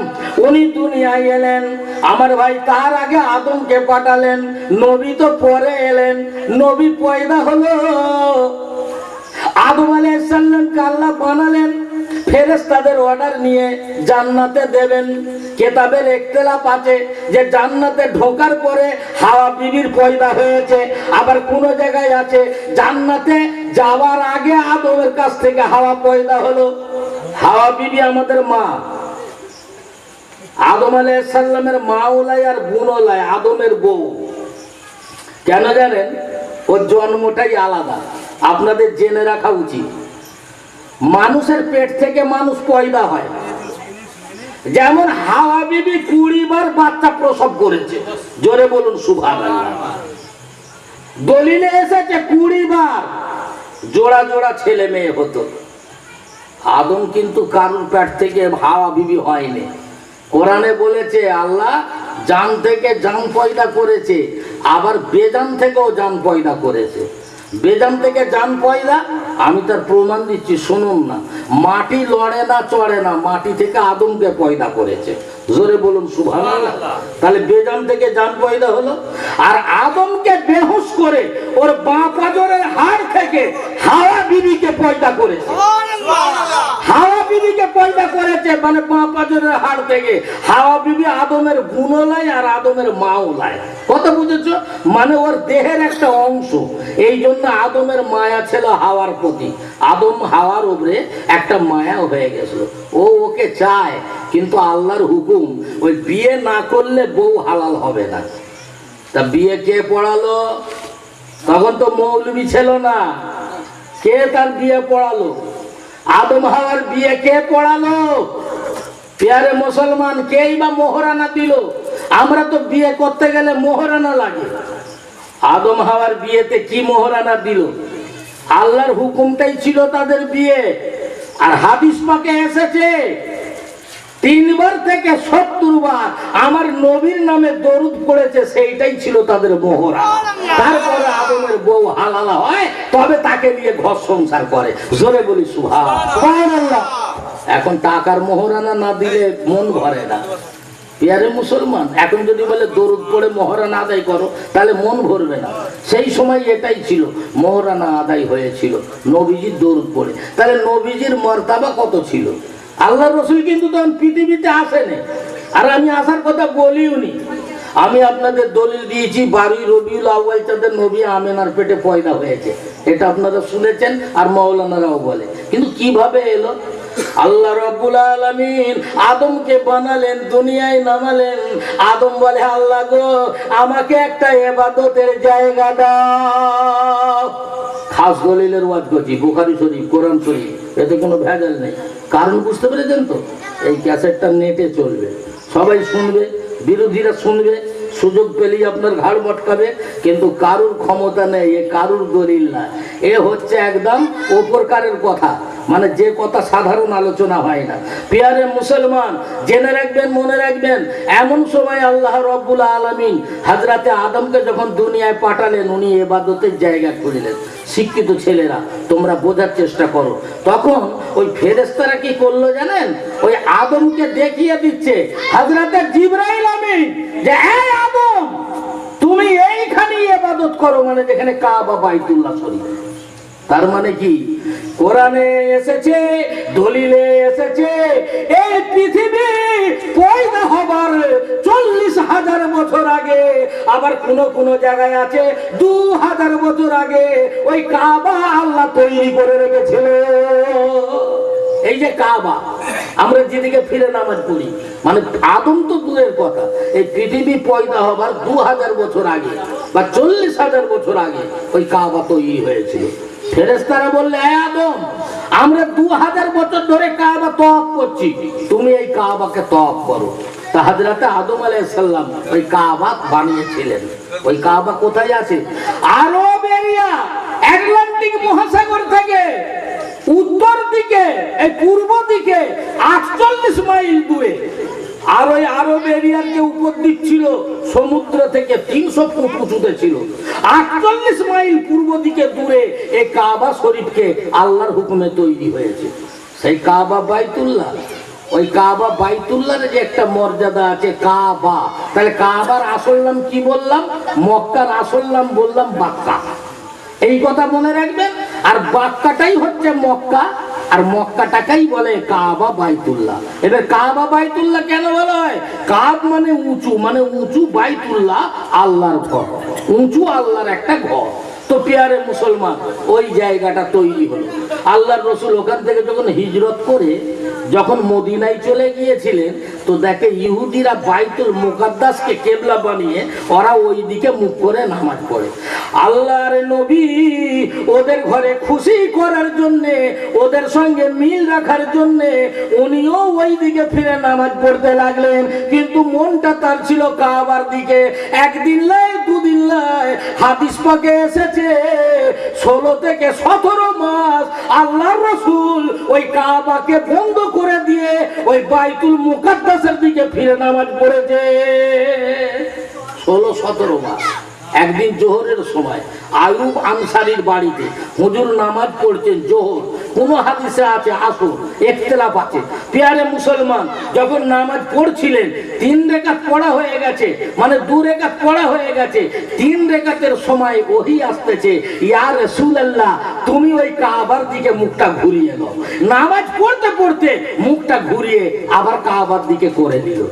উনি দুনিয়ায় এলেন, আমার ভাই তার আগে আদমকে পাঠালেন, নবী তো পরে এলেন। নবী পয়দা হলো, আদম আলাইহিস সালামকে আল্লাহ বানালেন, ফেরেশতাদের অর্ডার নিয়ে জান্নাতে দেবেন। কিতাবের ইখতিলাফ আছে যে জান্নাতে ঢোকার পরে হাওয়া বিবির পয়দা হয়েছে, আবার কোন জায়গায় আছে জান্নাতে যাওয়ার আগে আদমের কাছ থেকে হাওয়া পয়দা হলো। হাওয়া বিবি আমাদের মা, আদম আলাইহিস সালামের মা ওলাই আর বোন ওলাই, আদমের বউ। কেন জানেন? ওর জন্মটাই আলাদা, আপনাদের জেনে রাখা উচিত। মানুষের পেট থেকে মানুষ পয়দা হয়, যেমন হাওয়া বিবি 20 বার বাচ্চা প্রসব করেছে। জোরে বলুন সুবহানাল্লাহ। দলিলে এসেছে 20 বার জোড়া জোড়া ছেলে মেয়ে হতো। আদম কিন্তু কারুর পেট থেকে হাওয়া বিবি হয়নি। কোরআনে বলেছে আল্লাহ জান থেকে জান পয়দা করেছে, আবার বেজান থেকেও জান পয়দা করেছে। বেজান থেকে জান পয়দা, আমি তার প্রমাণ দিচ্ছি, শুনুন না। মাটি লড়ে না চড়ে না, মাটি থেকে আদমকে পয়দা করেছে। জোরে বলুন সুবহানাল্লাহ। তাহলে বেজান থেকে জান পয়দা হলো। আর আদমকে বেহুশ করে ওর বাঁ পাজরের হাড় থেকে হাওয়া বিবিকে পয়দা করেছে। হাওয়া বিবিকে পয়দা করেছে, মানে বাঁ পাজরের হাড় থেকে। হাওয়া বিবি আদমের গুণলাই আর আদমের মাওলাই। কথা বুঝেছো? মানে ওর দেহের একটা অংশ। এই জন্য আদমের মায়া ছিল হাওয়ার প্রতি। আদম হাওয়ার উপরে একটা মায়া হয়ে গেছিল। ও ওকে চায়, কিন্তু আল্লাহর হুকুম, ওই বিয়ে না করলে বউ হালাল হবে না। তা বিয়ে কে পড়ালো? তখন তো মৌলবি ছিল না। কে তার বিয়ে পড়ালো? আদম হাওয়ার বিয়ে কে পড়ালো? পেয়ারে মুসলমান, কেই বা মোহরানা দিল? আমরা তো বিয়ে করতে গেলে মোহরানা লাগে। আদম হাওয়ার বিয়েতে কি মোহরানা দিল? আল্লাহর হুকুমটাই ছিল তাদের বিয়ে। আর হাদিস পাকে এসেছে 3 বার থেকে 70 বার আমার নবীর নামে দরুদ পড়েছে, সেইটাই ছিল তাদের মোহরা। তারপরে আদমের বউ হালাল হয়, তবে তাকে নিয়ে ঘর সংসার করে। জোরে বলি সুবহানাল্লাহ। এখন টাকার মোহরানা না দিলে মন ভরে না। পেয়ারে মুসলমান, এখন যদি বলে দরুদ পড়ে মোহরানা আদায় করো, তাহলে মন ভরবে না। সেই সময় এটাই ছিল, মোহরানা আদায় হয়েছিল নবীজির দরুদ পড়ে। তাহলে নবীজির মর্যাদা কত ছিল! আল্লাহ রসুল কিন্তু তখন পৃথিবীতে আসেনি, আর আমি আসার কথা বলিওনি। আমি আপনাদের দলিল দিয়েছি 12 রবিউল আউয়াল তাদের নবী আমেনার পেটে পয়দা হয়েছে। এটা আপনারা শুনেছেন, আর মাওলানারাও বলে। কিন্তু কিভাবে এলো? আল্লাহ রাব্বুল আলামিন আদমকে বানালেন, দুনিয়ায় নামালেন। আদম বলে, আল্লাহ গো, আমাকে একটা ইবাদতের জায়গা দাও। খাস দলিলের ওয়াজ করছি, বুখারী শরীফ, কোরআন শরীফ, এতে কোনো ভেজাল নেই। কারণ বুঝতে পেরেছেন তো? এই ক্যাসেটটা নেটে চলবে, সবাই শুনবে, বিরোধীরা শুনবে, সুযোগ পেলেই আপনার ঘাড় মটকাবে। কিন্তু কারুর ক্ষমতা নেই, এ কারুর দলিল না। এ হচ্ছে একদম উপরকারের কথা, মানে যে কথা সাধারণ আলোচনা হয় না। পেয়ারে মুসলমান, জেনে রাখবেন, মনে রাখবেন, এমন সময় আল্লাহ রাব্বুল আলামিন হযরতে আদমকে যখন দুনিয়ায় পাঠালেন, উনি ইবাদতের জায়গা করলেন। শিক্ষিত ছেলেরা, তোমরা বোঝার চেষ্টা করো। তখন ওই ফেরেশতারা কি করলো জানেন? ওই আদমকে দেখিয়ে দিচ্ছে হযরতে জিবরাইল আমিন যে, এই আদম, তুমি এইখানে ইবাদত করো, মানে যেখানে কাবা বাইতুল্লাহ শরীফ। তার মানে কি? কোরআনে এসেছে, দলিলে এসেছে, এই পৃথিবী পয়দা হবার 40,000 বছর আগে, আবার কোন কোন জায়গায় আছে 2000 বছর আগে ওই কাবা আল্লাহ তৈরি করে রেখেছিল। এই যে কাবা, আমরা যেদিকে ফিরে নামাজ পড়ি, মানে আদম তো দূরের কথা, এই পৃথিবী পয়দা হবার 2000 বছর আগে বা 40,000 বছর আগে ওই কাবা তৈরি হয়েছিল। ফেরেশতারা বললে, হে আদম, আমরা 2000 বছর ধরে কাবা তওয়াফ করছি, তুমি এই কাবাকে তওয়াফ করো। তা হযরত আদম আলাইহিস সালাম ওই কাবা বানিয়েছিলেন। ওই কাবা কোথায় আছে? আরব এরিয়া, আটলান্টিক মহাসাগর থেকে উত্তর দিকে, এই পূর্ব দিকে 48 মাইল দূরে। আর ওই আরব এরিয়ার যে উপর দিক ছিল, সমুদ্র থেকে 300 ফুট উঁচুতে ছিল। 48 মাইল পূর্ব দিকে দূরে এই কাবা শরীফকে আল্লাহর হুকুমে তৈরি হয়েছে। সেই কাবা বাইতুল্লাহ, ওই কাবা বাইতুল্লাহর যে একটা মর্যাদা আছে, কাবা। তাহলে কাবার আসল নাম কি বললাম? মক্কার আসল নাম বললাম বাক্কা। এই কথা মনে রাখবেন। আর বাক্কাটাই হচ্ছে মক্কা, আর মক্কাটাকেই বলে কাবা বাইতুল্লাহ। এবার কাবা বাইতুল্লাহ কেন বলা হয়? কাব মানে উঁচু, মানে উঁচু, বাইতুল্লাহ আল্লাহর ঘর, উঁচু আল্লাহর একটা ঘর। তো পেয়ারে মুসলমান, ওই জায়গাটা তৈরি হলো। আল্লাহর রসুল ওখান থেকে যখন হিজরত করে যখন মদিনায় চলে গিয়েছিলেন, তো দেখে ইহুদিরা বাইতুল মুকাদ্দাসকে কেবলা বানিয়ে ওরা ওই দিকে মুখ করে নামাজ পড়ে। আল্লাহর নবী ওদের ঘরে খুশি করার জন্যে, ওদের সঙ্গে মিল রাখার জন্যে উনিও ওই দিকে ফিরে নামাজ পড়তে লাগলেন। কিন্তু মনটা তার ছিল কাবার দিকে। একদিন লাই, দুদিন লাই, হাদিস পাকে এসেছে 16 থেকে 17 মাস আল্লাহর রাসূল ওই কাবাকে বন্ধ করে দিয়ে ওই বাইতুল মুকাদ্দাসের দিকে ফিরে নামাজ পড়েছে। 16-17 মাস। একদিন জোহরের সময় আয়ুব আনসারীর বাড়িতে হুজুর নামাজ পড়ছেন জোহর, কোন হাদিসে আছে আসর, ইখতিলাফ আছে। প্রিয় মুসলমান, যখন নামাজ পড়ছিলেন 3 রাকাত পড়া হয়ে গেছে, মানে 2 রাকাত পড়া হয়ে গেছে, 3 রাকাতের সময় ওহী আসতেছে, ইয়া রাসূলুল্লাহ তুমি ওই কাবার দিকে মুখটা ঘুরিয়ে দাও। নামাজ পড়তে পড়তে মুখটা ঘুরিয়ে আবার কাবার দিকে করে দিল,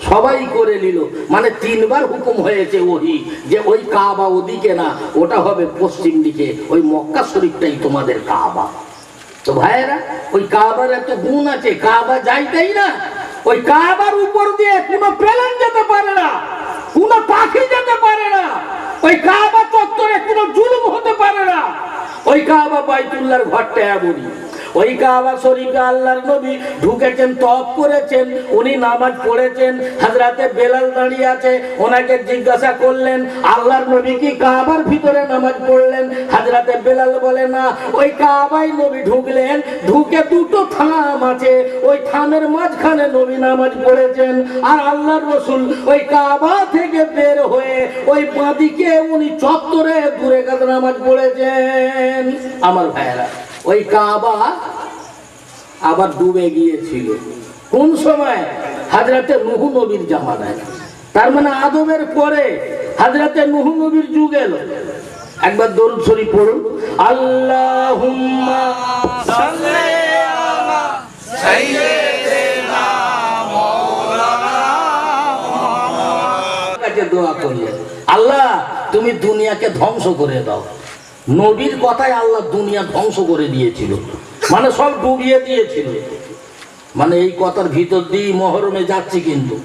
সবাই করে নিল। মানে 3 বার হুকুম হয়েছে ওহী যে ওই কাবা ওদিকে না, ওটা হবে পশ্চিম দিকে, ওই মক্কা শরীফটাই তোমাদের কাবা। তো ভাইয়েরা, ওই কাবার এত গুণ আছে, কাবা যাইতেই না। ওই কাবার উপর দিয়ে কোনো প্লেন যেতে পারে না, কোনো পাখি যেতে পারে না, ওই কাবা চত্বরে কোনো জুলুম হতে পারে না। ওই কাবা বাইতুল্লাহর ঘরটা এমনই। ওই কাবা শরীফে আল্লাহর নবী ঢুকেছেন, তওয়াফ করেছেন, উনি নামাজ পড়েছেন। হযরতে বেলাল দাঁড়িয়ে আছে, ওনাকে জিজ্ঞাসা করলেন আল্লাহর নবী কি কাবার ভিতরে নামাজ পড়লেন? হযরতে বেলাল বলে না, ওই কাবায় নবী ঢুকলেন, ঢুকে 2টো থাম আছে, ওই থামের মাঝখানে নবী নামাজ পড়েছেন। আর আল্লাহর রাসূল ওই কাবা থেকে বের হয়ে ওই বাঁদিকে উনি চত্বরে 2 রাকাত নামাজ পড়েছেন। আমার ভাইয়েরা, ওই কাবা আবার ডুবে গিয়েছিল কোন সময়? হযরতে নূহ নবীর জামানায়। তার মানে আদমের পরে হযরতে নূহ নবীর যুগ এলো। একবার দরুদ শরীফ পড়ুন, আল্লাহুম্মা সাল্লি আলা সাইয়্যিদিনা মাওলানা মুহাম্মদ। কাছে দোয়া করলেন, আল্লাহ তুমি দুনিয়াকে ধ্বংস করে দাও। নবীর কথায় আল্লাহ দুনিয়া ধ্বংস করে দিয়েছিল, মানে সব ডুবিয়ে দিয়েছিল। মানে এই কথার ভিতর দিয়ে মহরমে যাচ্ছি, কিন্তু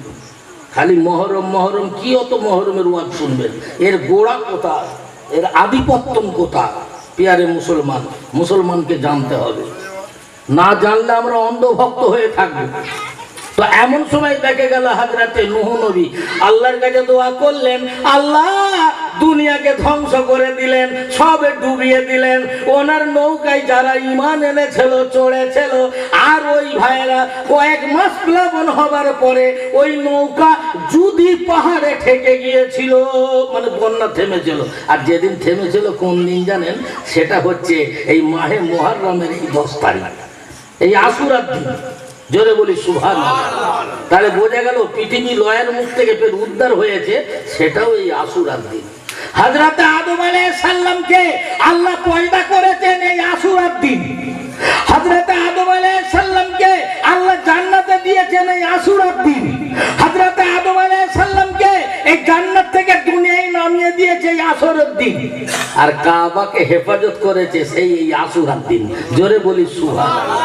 খালি মহরম মহরম কি অত মহরমের ওয়াজ শুনবেন? এর গোড়া কোথায়, এর আধিপত্যম কোথায়? প্রিয় মুসলমান, মুসলমানকে জানতে হবে, না জানলে আমরা অন্ধভক্ত হয়ে থাকবো। তো এমন সময় দেখে গেল হযরতে নূহ নবী আল্লাহর কাছে দোয়া করলেন, আল্লাহ দুনিয়াকে ধ্বংস করে দিলেন, সবে ডুবিয়ে দিলেন। ওনার নৌকায় যারা ঈমান এনেছিল, চড়েছিল, আর ওই ভাইয়েরা কয়েক মাস প্লাবন হবার পরে ওই নৌকা যদি পাহাড়ে ঠেকে গিয়েছিল, মানে বন্যা থেমেছিল। আর যেদিন থেমেছিল কোন দিন জানেন? সেটা হচ্ছে এই মাহে মুহররমের এই 10 তারিখ, এই আশুরার দিন। জোরে বলি সুবহানাল্লাহ। তাহলে বোঝা গেল পৃথিবী লয়ের মুখ থেকে ফের উদ্ধার হয়েছে, সেটাও এই আশুরার দিন। হযরতে আদম আলাইহিস সালামকে আল্লাহ পয়দা করেছেন এই আশুরার দিন। হযরতে আদম আলাইহিস সালামকে আল্লাহ জান্নাতে দিয়েছেন এই আশুরার দিন। হযরতে আদম আলাইহিস সালামকে এই জান্নাত থেকে দুনিয়ায় নামিয়ে দিয়েছে এই আশুরার দিন। আর কাবাকে হেফাজত করেছে সেই এই আশুরার দিন। জোরে বলি সুবহানাল্লাহ।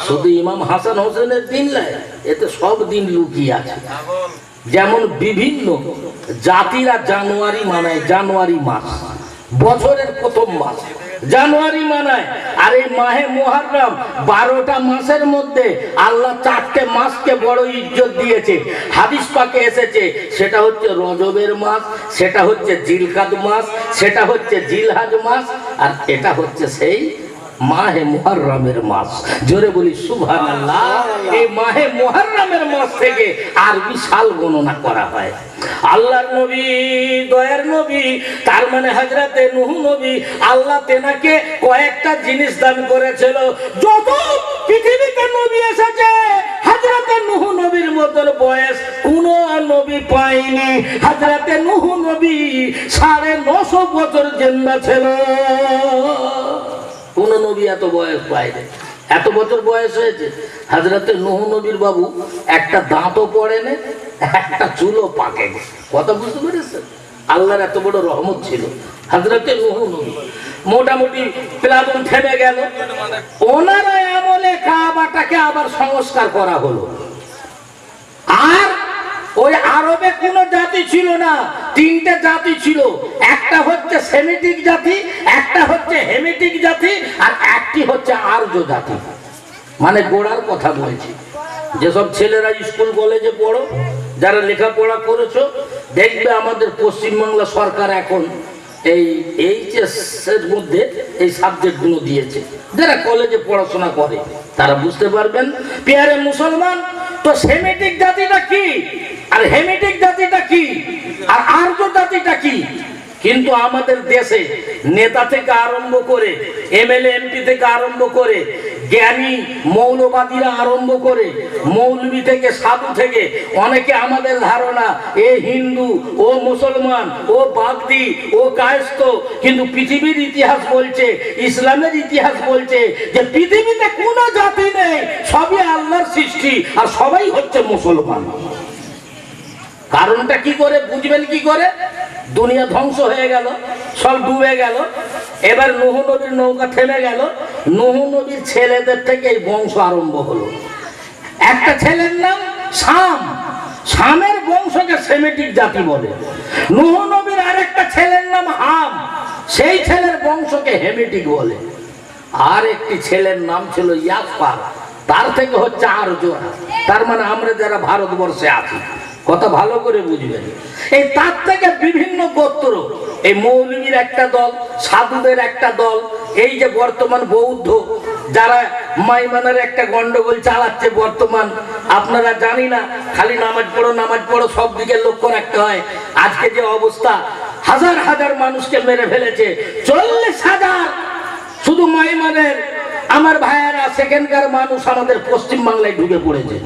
শুধু ইমাম হাসান হোসেনের দিন নয়, এতে সব দিন লুকিয়ে আছে। যেমন বিভিন্ন জাতিরা জানুয়ারি মানায়, জানুয়ারি মাস বছরের প্রথম মাস জানুয়ারি মানায়। আর এই মাহে মুহররম 12টা মাসের মধ্যে আল্লাহ 4টে মাসকে বড় ইজ্জত দিয়েছে। হাদিস পাকে এসেছে, সেটা হচ্ছে রজবের মাস, সেটা হচ্ছে জিলকাদ মাস, সেটা হচ্ছে জিলহাজ মাস, আর এটা হচ্ছে সেই মাহে মুহররমের মাস। জোরে বলি সুবহানাল্লাহ। এই মাহে মুহররমের মাস থেকে আরবি সাল গণনা করা হয়। আল্লাহর নবী, দয়ার নবী, তার মানে হযরতে নূহ নবী, আল্লাহ তেনাকে কয়েকটা জিনিস দান করেছিল। যত পৃথিবীতে নবী এসেছে, হযরতে নূহ নবীর মতন বয়স কোন নবী পায়নি। হযরতে নূহ নবী 950 বছর জিন্দা ছিল। কোন নবী এত বয়স পায়নি, এত বছর বয়স হয়েছে। হযরতে নূহ নবীর বাবু একটা দাঁতও পড়ে না, একটা চুলও পাকে। কথা বুঝতে পেরেছেন? আল্লাহর এত বড় রহমত ছিল। হযরতে নূহ নবী মোটামুটি প্লাবন থেমে গেল, ওনার আমলে কাবাটাকে আবার সংস্কার করা হলো। আর ওই আরবে কোন জাতি ছিল না, 3টে জাতি ছিল। একটা হচ্ছে সেমিটিক জাতি, একটা হচ্ছে হেমিটিক জাতি, আর একটি হচ্ছে আর্য জাতি। মানে গোড়ার কথা বলছি। যেসব ছেলেরা স্কুল কলেজে পড়ো, যারা লেখাপড়া করেছো, দেখবে আমাদের পশ্চিমবাংলা সরকার এখন এই এইচএস এর মধ্যে এই সাবজেক্টগুলো দিয়েছে। যারা কলেজে পড়াশোনা করে তারা বুঝতে পারবেন। প্রিয় মুসলমান, তো সেমিটিক জাতিটা কি, আর হেমিটিক জাতিটা কি, আর আর্য জাতিটা কি? কিন্তু আমাদের দেশে নেতা থেকে আরম্ভ করে এমএলএ এমপি থেকে আরম্ভ করে জ্ঞানী মৌলবাদীরা আরম্ভ করে মৌলবি থেকে সাধু থেকে অনেকে আমাদের ধারণা এ হিন্দু ও মুসলমান ও বাগদি ও কায়স্ত, কিন্তু পৃথিবীর ইতিহাস বলছে, ইসলামের ইতিহাস বলছে যে পৃথিবীতে কোনো জাতি নেই, সবই আল্লাহর সৃষ্টি আর সবাই হচ্ছে মুসলমান। কারণটা কি করে বুঝবেন? কি করে? দুনিয়া ধ্বংস হয়ে গেল, সব ডুবে গেল, এবার নূহ নবীর নৌকা থেমে গেল, নূহ নবীর ছেলেদের থেকে এই বংশ আরম্ভ হলো। একটা ছেলের নাম শাম, শামের বংশকে সেমেটিক জাতি বলে। নূহ নবীর আরেকটা ছেলের নাম হাম, সেই ছেলের বংশকে হেমেটিক বলে। আর একটি ছেলের নাম ছিল ইয়াসপার, তার থেকে হচ্ছে আর্য। তার মানে আমরা যারা ভারতবর্ষে আছি, কথা ভালো করে বুঝবেন। এই তার থেকে বিভিন্ন গোত্র, এই মৌলবীর একটা দল, সাধুদের একটা দল, এই যে বর্তমান বৌদ্ধ যারা মাইমানের একটা গন্ডগোল চালাচ্ছে বর্তমান, আপনারা জানি না, খালি নামাজ পড়ো, সব দিকে লক্ষ্য রাখতে হয়। আজকে যে অবস্থা, হাজার হাজার মানুষকে মেরে ফেলেছে, 40,000 শুধু মাইমানের। আমার ভাইয়েরা, সেখানকার মানুষ আমাদের পশ্চিম বাংলায় ঢুকে পড়েছে।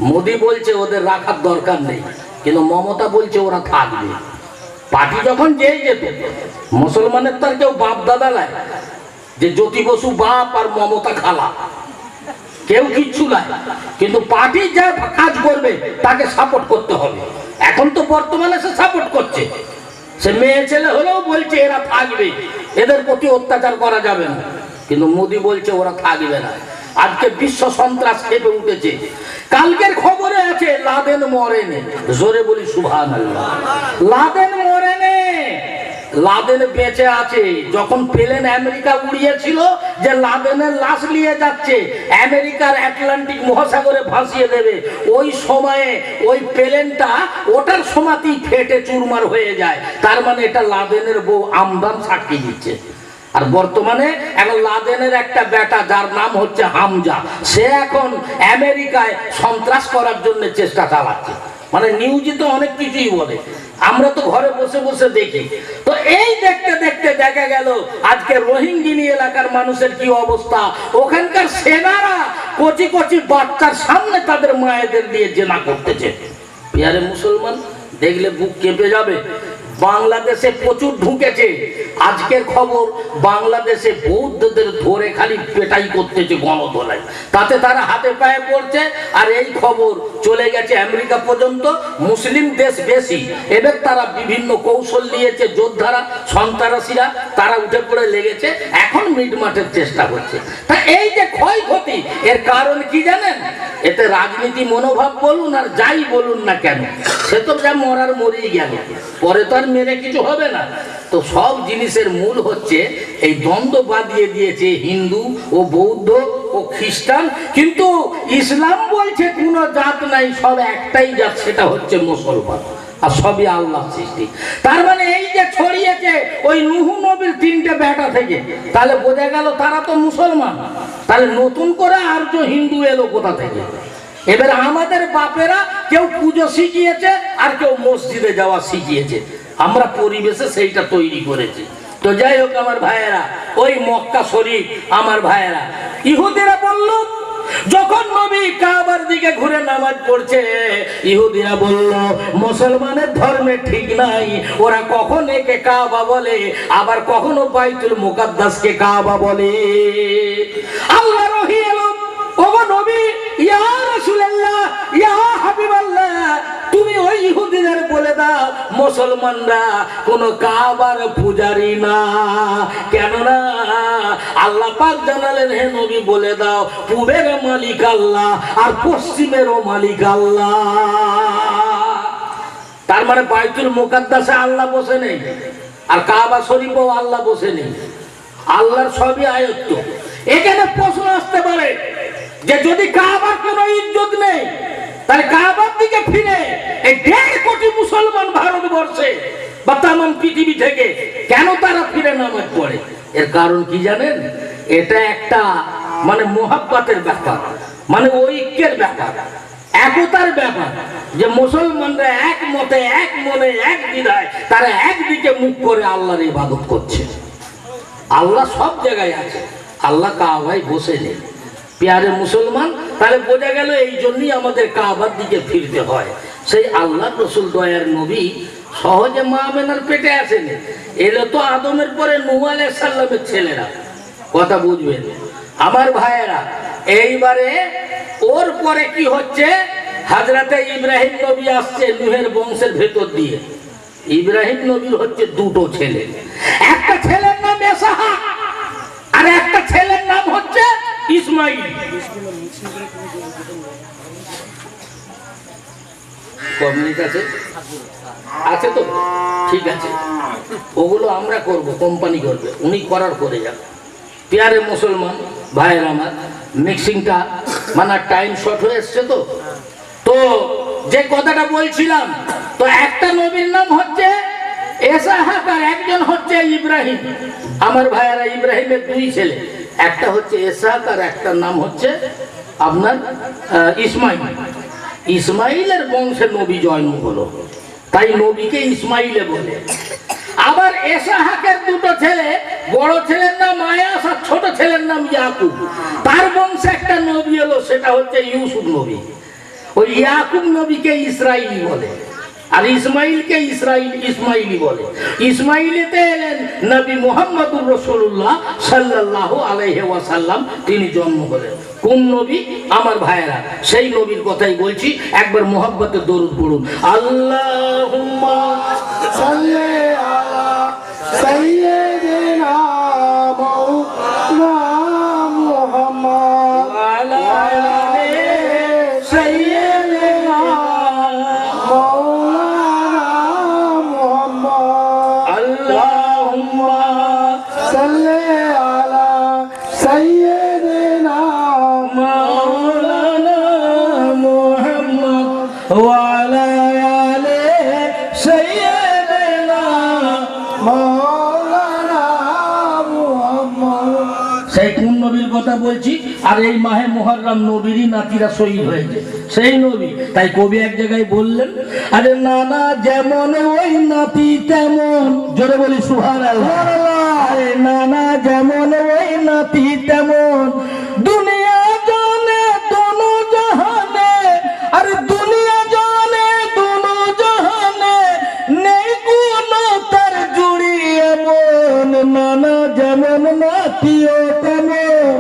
মোদি বলছে ওদের রাখার দরকার নেই, কিন্তু মমতা বলছে ওরা থাকবে। পার্টি যখন যেই যেত, মুসলমানের তার কেউ বাপ দাদা নাই যে জ্যোতি বসু বাপ আর মমতা খালা, কেউ কিচ্ছু নাই, কিন্তু পার্টি যা কাজ করবে তাকে সাপোর্ট করতে হবে। এখন তো বর্তমানে সে সাপোর্ট করছে, সে মেয়ে ছেলে হলেও বলছে এরা থাকবে, এদের প্রতি অত্যাচার করা যাবে না, কিন্তু মোদি বলছে ওরা থাকবে না। আজকে বিশ্ব সন্ত্রাস কেঁপে উঠেছে। কালকের খবরে আছে লাদেন মরেনি, জোরে বলি সুবহানাল্লাহ। লাদেন মরেনি, লাদেন বেঁচে আছে। যখন প্লেন আমেরিকা উড়িয়েছিল যে লাদেনের লাশ নিয়ে যাচ্ছে আমেরিকার আটলান্টিক মহাসাগরে ভাসিয়ে দেবে, ওই সময়ে ওই প্লেনটা ওটার সময়তেই ফেটে চুরমার হয়ে যায়। তার মানে এটা লাদেনের বউ আমদান সাক্ষী দিচ্ছে। আর বর্তমানে এখন লাদেনের একটা বেটা যার নাম হচ্ছে হামজা, সে এখন আমেরিকায় সন্ত্রাস করার জন্য চেষ্টা চালাচ্ছে। মানে নিউজে তো অনেক কিছুই বলে, আমরা তো ঘরে বসে বসে দেখি। তো এই দেখতে দেখতে দেখা গেল আজকে রোহিঙ্গিনী এলাকার মানুষের কি অবস্থা। ওখানকার সেনারা কচি কচি বাচ্চার সামনে তাদের মায়েদের দিয়ে জেনা করতেছে। পিয়ারে মুসলমান, দেখলে বুক কেঁপে যাবে। বাংলাদেশে প্রচুর ঢুকেছে। আজকের খবর, বাংলাদেশে বৌদ্ধদের ধরে খালি পেটাই করতেছে গণধোলায়, তাতে তারা হাতে পায়ে পড়ছে। আর এই খবর চলে গেছে আমেরিকা পর্যন্ত। মুসলিম দেশ বেশি, এবার তারা বিভিন্ন কৌশল নিয়েছে, যোদ্ধারা সন্ত্রাসীরা তারা উঠে পড়ে লেগেছে, এখন মিটমাটের চেষ্টা হচ্ছে। তা এই যে ক্ষয়ক্ষতি, এর কারণ কি জানেন? এতে রাজনীতি মনোভাব বলুন আর যাই বলুন না কেন, সে তো যা মরার মরেই গেল, পরে তো আর মেরে কিছু হবে না। তো সব জিনিসের মূল হচ্ছে এই দ্বন্দ্ব বাঁধিয়ে দিয়েছে হিন্দু ও বৌদ্ধ ও খ্রিস্টান। কিন্তু ইসলাম বলছে কোনো জাত নাই, সব একটাই জাত, সেটা হচ্ছে মুসলমান, আর সবই আল্লাহ সৃষ্টি। তার মানে এই যে ছড়িয়েছে ওই নূহ নবীর 3টে বেটা থেকে, তাহলে বোঝা গেল তারা তো মুসলমান। তাহলে নতুন করে আর্য হিন্দু এলো কোথা থেকে? এবার আমাদের বাপেরা কেউ পুজো শিখিয়েছে আর কেউ মসজিদে যাওয়া শিখিয়েছে, আমরা পরিবেশে সেইটা তৈরি করেছি। তো যাই হোক আমার ভাইয়েরা, ওই মক্কা শরীফ আমার ভাইয়েরা, ইহুদিরা বলল যখন নবী কাবার দিকে ঘুরে নামাজ পড়ছে, ইহুদিরা বলল মুসলমানের ধর্মে ঠিক নাই, ওরা কখন একে কাবা বলে আবার কখনো বাইতুল মুকাদ্দাসকে কাবা বলে। আল্লাহ রহি এলো, ওগো নবী, ইয়া রাসূলুল্লাহ, ইয়া হাবিবাল্লাহ, তুমি ওই ইহুদিদের বলে দাও মুসলমানরা কোন কাবার পূজারি না। কেননা আল্লাহ পাক জানালেন, হে নবী বলে দাও পূবের মালিক আল্লাহ আর পশ্চিমেরও মালিক আল্লাহ। তার মানে বাইতুল মুকাদ্দাসে আল্লাহ বসে নেই, আর কাবা শরীফেও আল্লাহ বসে নেই, আল্লাহর সবই আয়ত্ত। এখানে প্রশ্ন আসতে পারে যে যদি কাবার কোনো ইজ্জত নেই, তাহলে কাবার দিকে ফিরে এই 1.5 কোটি মুসলমান ভারতবর্ষে বা তাম পৃথিবী থেকে কেন তারা ফিরে নামাজ পড়ে? এর কারণ কি জানেন? এটা একটা মানে মোহাব্বতের ব্যাপার, মানে ঐক্যের ব্যাপার। একতার ব্যাপার, যে মুসলমানরা এক মতে এক মনে এক দ্বিধায় তারা একদিকে মুখ করে আল্লাহর ইবাদত করছে। আল্লাহ সব জায়গায় আছে, আল্লাহ কাবায় বসে নেই। প্যারে মুসলমান, তাহলে বোঝা গেল এই জন্যই আমাদের কাবার দিকে ফিরতে হয়। সেই আল্লাহ রসুল দয়ার নবী সহজে মা আমেনার পেটে আসেনি, এলো তো আদমের পরে নূহ আলাইহিস সালামের ছেলেরা। কথা বুঝবেন আমার ভাইয়েরা। এইবারে ওর পরে কি হচ্ছে, হযরতে ইব্রাহিম নবী আসছে নূহের বংশের ভেতর দিয়ে। ইব্রাহিম নবীর হচ্ছে দুটো ছেলে, একটা ছেলের নাম ইসহাক আর একটা ছেলের নাম হচ্ছে ইসমাইল। কমিউনিট আছে আছে তো ঠিক আছে, ওগুলো আমরা করব, কোম্পানি করবে, উনি করার করে যাবে। প্যারে মুসলমান ভাইয়ের আমার, মিক্সিংটা মানে টাইম শর্ট হয়ে এসছে। তো তো যে কথাটা বলছিলাম, তো একটা নবীর নাম হচ্ছে ইসহাক আর একজন হচ্ছে ইব্রাহিম। আমার ভাইয়েরা, ইব্রাহিমের দুই ছেলে, একটা হচ্ছে ইসহাক আর একটার নাম হচ্ছে আপনার ইসমাইল। ইসমাইলের বংশে নবী জন্ম হলো, তাই নবীকে ইসমাইলে বলে। আবার ইসহাকের দুটো ছেলে, বড় ছেলের নাম আয়াস আর ছোট ছেলের নাম ইয়াকুব। তার বংশে একটা নবী এলো, সেটা হচ্ছে ইউসুফ নবী। ওই ইয়াকুব নবীকে ইসরাইলি বলে, আর ইসমাইলকে ইসমাইলি বলে। ইসমাইলিতে এলেন নবী মুহাম্মদুর রাসূলুল্লাহ সাল্লাল্লাহু আলাইহি ওয়াসাল্লাম, তিনি জন্ম হলেন। কোন নবী আমার ভাইয়েরা, সেই নবীর কথাই বলছি। একবার মুহাব্বতে দরুদ পড়ুন, আল্লাহুম্মা সাল্লি আলা সাইয়্যিদিনা মাওলানা মুহাম্মদ ওয়া আলা আলি সাইয়্যিদিনা মাওলানা মুহাম্মদ আল্লাহুম্মা সাল্লি আলা সাইয়্যিদিনা মাওলানা মুহাম্মদ ওয়া আলা আলি সাইয়্যিদিনা মাওলানা মুহাম্মদ। সেই কোন নবীর কথা বলছি? আর এই মাহে মুহররম নবীরই নাতিরা শহীদ হয়েছে, সেই নবী। তাই কবি এক জায়গায় বললেন, আরে নানা যেমন ওই নাতি তেমন, জোরে বলি সুবহানাল্লাহ। আরে নানা যেমন ওই নাতি তেমন, দুনিয়া জানে দোনো জাহানে, আরে দুনিয়া জানে দোনো জাহানে, নেই কোনো তার জুড়ি এমন। নানা যেমন নাতিও তেমন,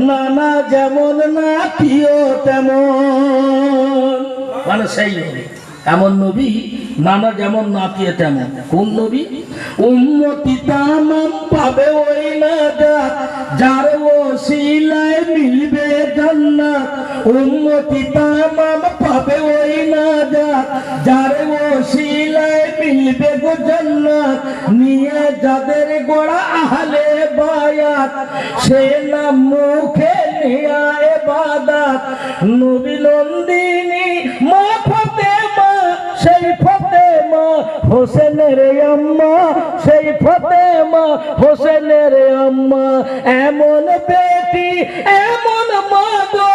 নানা যেমন নাতিও তেমন। মানে সেই নবী, এমন নবী, নানা যেমন নাতিয়ে তেমন। কোন নবী? উম্মতি তামাম পাবে ওই নাজাত, যার ওসিলায় মিলবে জান্নাত। উম্মতি তামাম পাবে ওই নাজাত, যার ওসিলায় মিলবে গো জান্নাত। নিয়ে যাদের গোড়া আহলে বায়াত, সে নাম মুখে নিয়া ইবাদত। নবী নন্দিনী মা ফাতেমা, সেই ফাতেমা হোসেনের আম্মা, সেই ফাতেমা হোসেনের আম্মা। এমন বেটি এমন মা গো,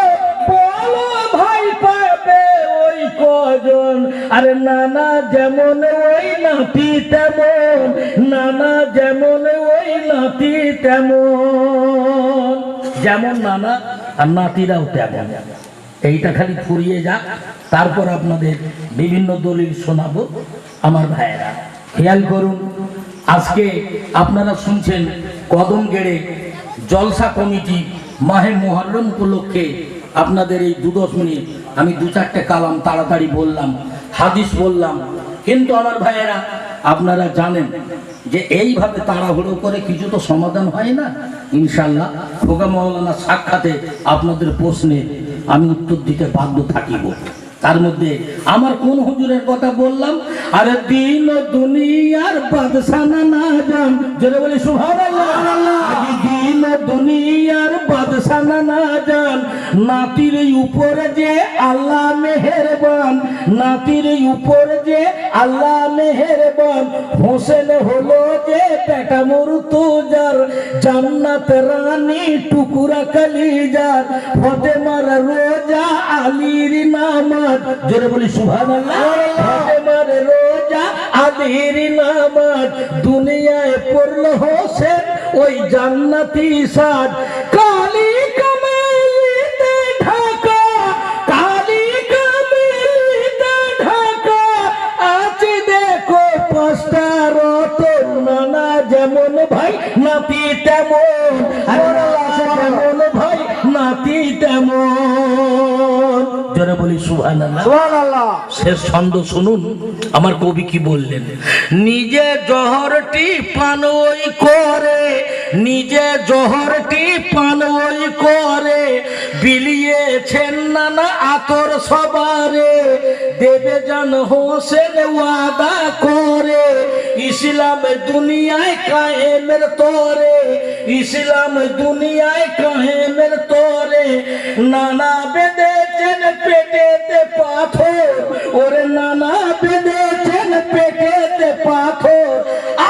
বলো ভাই পাবে ওই কজন। আরে নানা যেমন ওই নাতি তেমন, নানা যেমন ওই নাতি তেমন। যেমন নানা আর নাতিরাও তেমন। এইটা খালি ফুরিয়ে যাক, তারপর আপনাদের বিভিন্ন দলিল শোনাবো। আমার ভাইয়েরা খেয়াল করুন, আজকে আপনারা শুনছেন কদম গেড়ে জলসা কমিটি মাহে মুহররম উপলক্ষে আপনাদের এই 2-10 মিনিট আমি 2-4টে কালাম তাড়াতাড়ি বললাম, হাদিস বললাম। কিন্তু আমার ভাইয়েরা আপনারা জানেন যে এইভাবে তাড়াহুড়ো করে কিছু তো সমাধান হয় না। ইনশাল্লাহ খোকা মাওলানা সাক্ষাতে আপনাদের প্রশ্নে আমি উত্তর দিতে বাধ্য থাকিব। তার মধ্যে আমার কোন হুজুরের কথা বললাম? আরে দিন ও দুনিয়ার বাদশা না জান, জোরে বলি সুবহানাল্লাহ। আজ দিন ও দুনিয়ার বাদশা না জান, নাতির উপরে যে আল্লাহ মেহেরবান, নাতির উপরে যে আল্লাহ মেহেরবান। হোসেন হলো যে বেটা মুর্তজার, জান্নাত রানী টুকুরা কালিজার। ফাতেমার রোজা আলীর নামাজ, জোরে বলি সুবহানাল্লাহ। ফাতেমার রোজা আলীর নামাজ, দুনিয়ায় পড়লো হোসেন ওই জান্নাতি সাজ। কালী কামেলিতে ঢাকা, কালী কামেলিতে ঢাকা, আছে দেখো পাঁচটা রতন। নানা যেমন ভাই নাতি তেমন, যেমন ভাই নাতি তেমন। জোরে বলি সুবহানাল্লাহ। সুবহানাল্লাহ। শেষ ছন্দ শুনুন আমার কবি কি বললেন। নিজে জহরটি পান ওই করে, নিজে জহরটি পান ওই করে, বিলিয়েছেন নানা আতর সবারে। দেবে জান হোসেন ওয়াদা করে, ইসলাম দুনিয়ায় কায়েমের তরে, ইসলাম দুনিয়ায় কায়েমের তরে। নানা বেঁধেছেন পেটেতে পাথর, ওরে নানা বেঁধেছেন পেটেতে পাথর।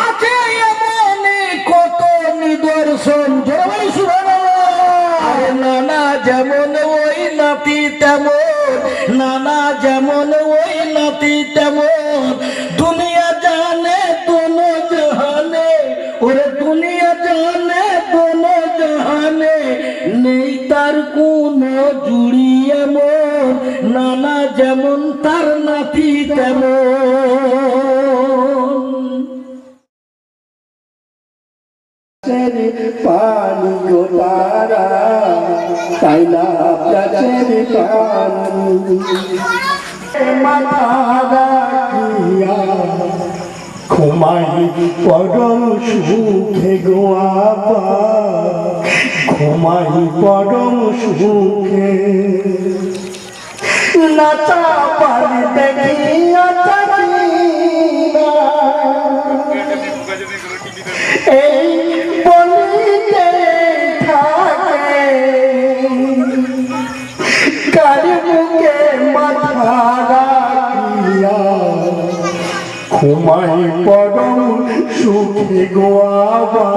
আছে এমনি কত নিদর্শন, আরে নানা যেমন ওই নাতি তেমন, নানা যেমন ওই নাতি তেমন। দুনিয়া জানে দোনো জাহানে, ওরে দুনিয়া জানে দোনো জাহানে, নেই তার কোনো জুড়ি এমন। নানা যেমন তার নাতি তেমন। পানি গো তারা, তাই না প্রাচের পানি। মাথা রাখিয়া ঘুমাই পরম সুখে গো আপা, ঘুমাই পরম সুখে। নাচা পানি দেখিয়া থাকি না, এই বলিতে থাকে কার বুকে মাথা রাখিয়া, ঘুমাই পরম সুখে গো আপা,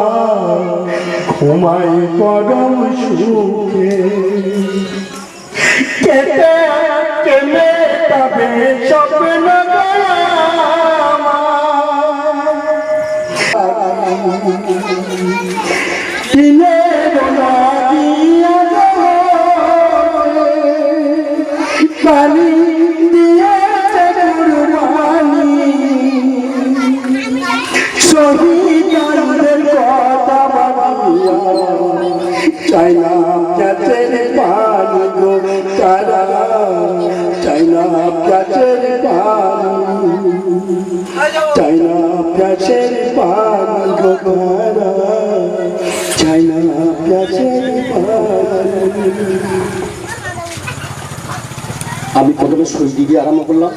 ঘুমাই পরম সুখে। কেটে কেনে তবে স্বপ্ন দিনের পানি দিয়েছে কুরবানি, শহীদের কথা ভাবিয়া চাই না প্যাচের পানি গো তারা, চাই না প্যাচের পানি, চাই না প্যাচের পানি গো তারা, চাই না প্যাচের পানি। আমি প্রথমে সুর দিয়ে আরম্ভ করলাম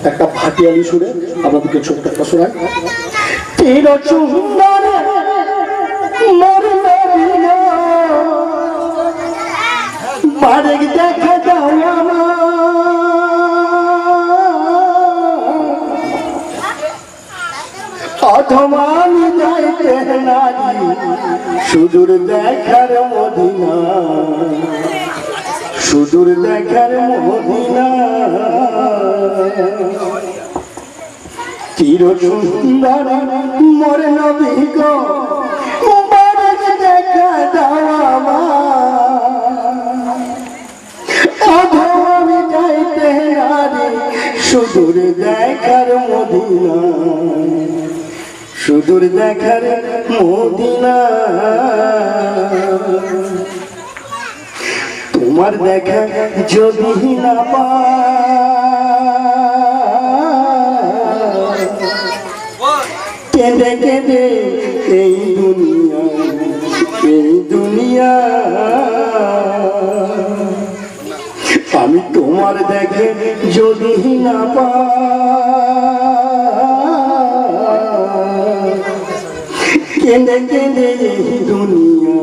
একটা ভাটিয়ালি সুরে, আপনাদেরকে ছোট্ট একটা শোনাই। চির সুন্দর মরলে বারেক দেখা দাও আমার, অথবা আমি যাইতে নারী সুদূর দেখার মদিনা, সুদূর দেখার মদিনা। চির সুন্দর মোর নবী গো, বারেক দেখা দাও আমার, অথবা আমি যাইতে নারী সুদূর দেখার মদিনা, সুদূর দেখার মদিনা। তোমার দেখা যদি না পাই, কেঁদে কেঁদে এই দুনিয়া, এই দুনিয়া। আমি তোমার দেখে যদি না পাই, কেঁদে কেঁদে এই দুনিয়া,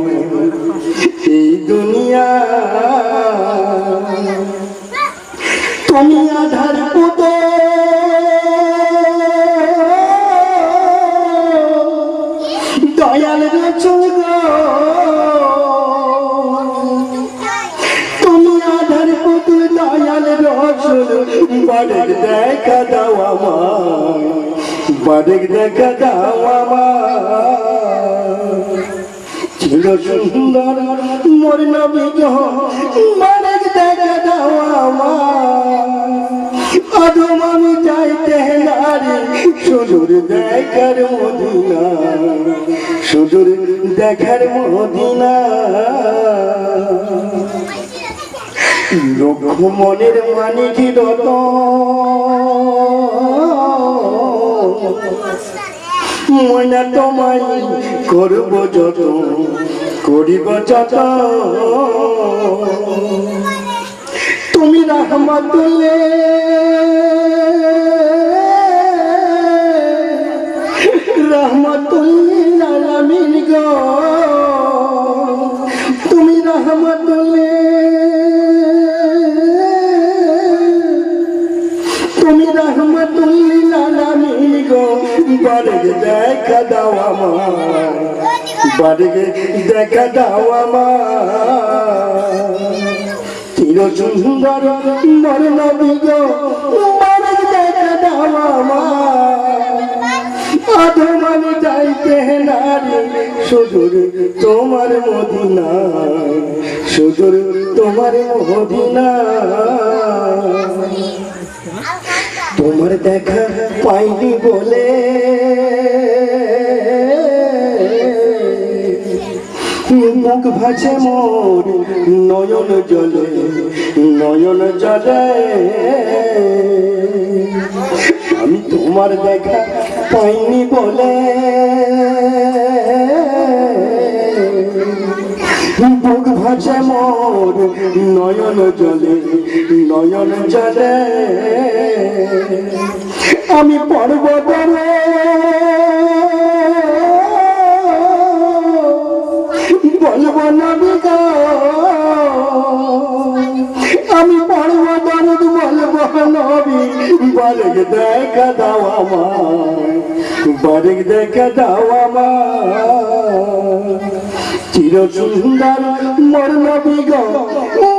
বারেক দেখা দাও আমার চির সুন্দর মোর নবী গো বারেক দেখা দাও আমার আদম আমি চাইতে নারী সুদূর দেখার মদিনা সুদূর দেখার মদিনা লক্ষ মনের মানিক রত ময়না তোমায় করব যত করিব যত তুমি রহমতুল্লে রহমতুল্লিল আলামিন গো তুমি রহমতুল্লে তুমি রহমতুল্লিল আলামিন গো বারেক দেখা দাও আমার বারেক দেখা দাও আমার চির সুন্দর মোর নবী গো বারেক দেখা দাও আমার আদম আমি যাইতে নারী সুদূর তোমার মদিনা সুদূর তোমার মদিনা তোমার দেখা পাইনি বলে মুখ ভাসে মোর নয়ন জলে নয়ন জলে আমি তোমার দেখা পাইনি বলে বুক ভাসে মোর নয়ন জলে নয়ন জলে আমি পর্বতরে বলব নবী গো আমি পর্বতরে বলব নবী বারেক দেখা দাও আমার বারেক দেখা দাও আমার চির সুন্দর মোর নবী গো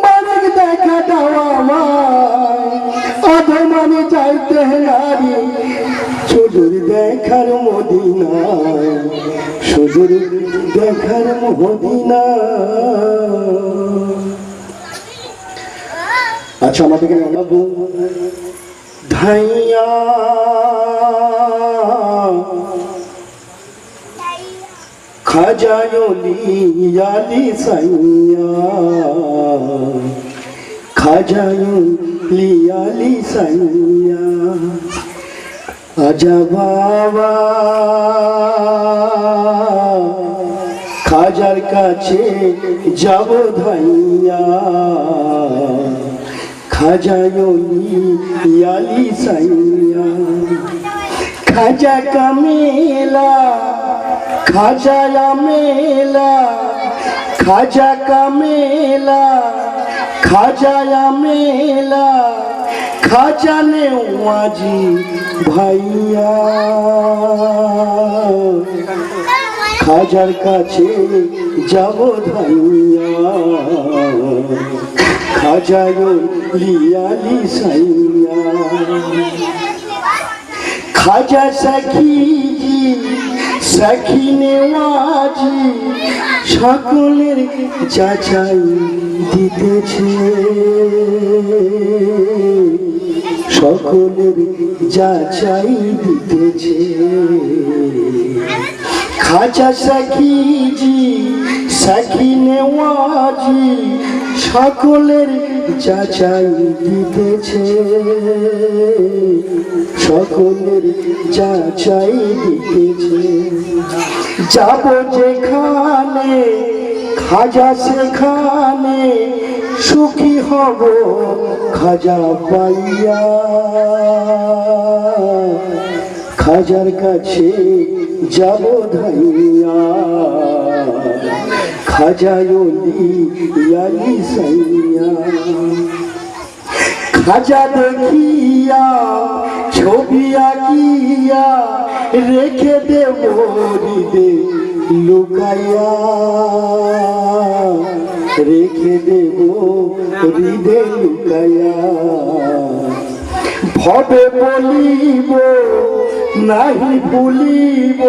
বারেক দেখা দাও আমার আধম আমি চাইতে নারী সুদূর দেখার মদিনা সুদূর দেখার মদিনা। আচ্ছা আমাদেরকে জানাবো ধাইয়া খাজায়লি আলি সাইয়া খাজায়লি আলি সাইয়া আজা বাবা খাজার কাছে যাব ধাইয়া খাজায়লি আলি সাইয়া খাজা কামেলা খাজা মেলা খাজা কামেলা খাজা মেলা খাজা নেওয়াজি ভাইয়া খাজার কাছে যাব ধাইয়া খাজায়লি আলি সাইয়া খাজা সখীজি সখী নেওয়াজি সকলের যাচাই দিতেছে সকলের যাচাই দিতেছে খাজা সখীজি সখী নেওয়াজি সকলের যাচাই দিতেছে সকলের যাচাই দিতেছে যাব যেখানে খাজা সেখানে সুখী হব খাজা পাইয়া খাজার কাছে যাব ধাইয়া খাজায়লি আলি সাইয়া খাজা দেখিয়া ছবি আঁকিয়া রেখে দেব হৃদে লুকাইয়া রেখে দেব হৃদে লুকাইয়া ভবে বলিব নাহি ভুলিব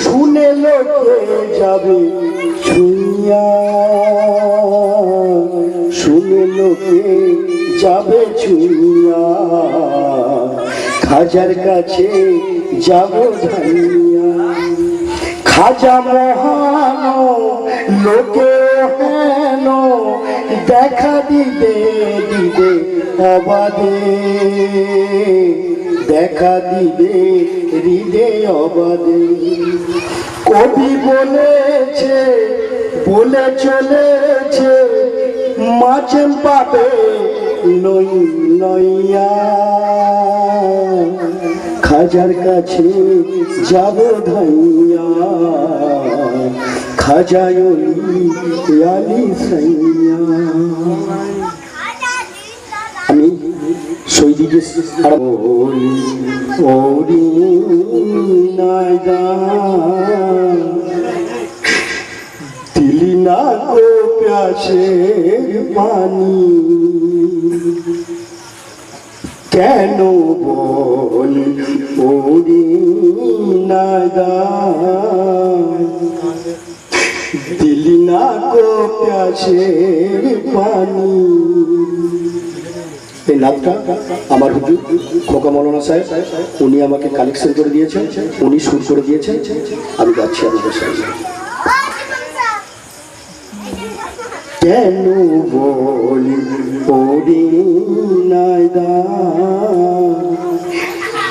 শুনে লোকে যাবে ছুঁইয়া শুনে লোকে যাবে ছুঁইয়া খাজার কাছে যাব ধাইয়া খাজা মহান লোকে হেন দেখা দিবে দিবে অবাদে দেখা দিবে হৃদয় অবাদে কবি বলেছে বলে চলেছে মাঝে পাবে নই নইয়া খাজার কাছে যাব ধাইয়া খাজায় আলি সাইয়া। আমি সৈদিকে ওরি নাইদা দিলি না গো প্যাসের পানি কেন বল ওরি নাইদা দিলি না গো প্যাসের পানি। এই নামটা আমার হুজুর খোকা মৌলানা সাহেব উনি আমাকে কালেকশন করে দিয়েছেন, উনি সুর করে দিয়েছেন। আমি গাচ্ছি আপনাদের সামনে। কেন বলি ওরে নাইদা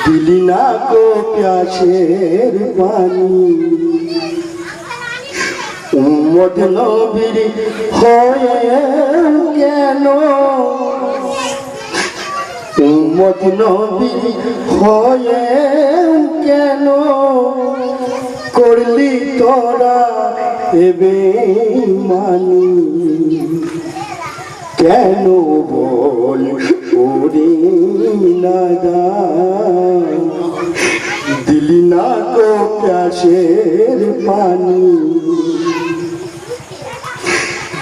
দিলি না গো প্যাসের পানি উম্মত নবীর হয়ে কেন উম্মত নবীর হয়ে কেন করলি তোরা এবে মানি কেন বল ওরে নাদা দিলি না গো প্যাসের পানি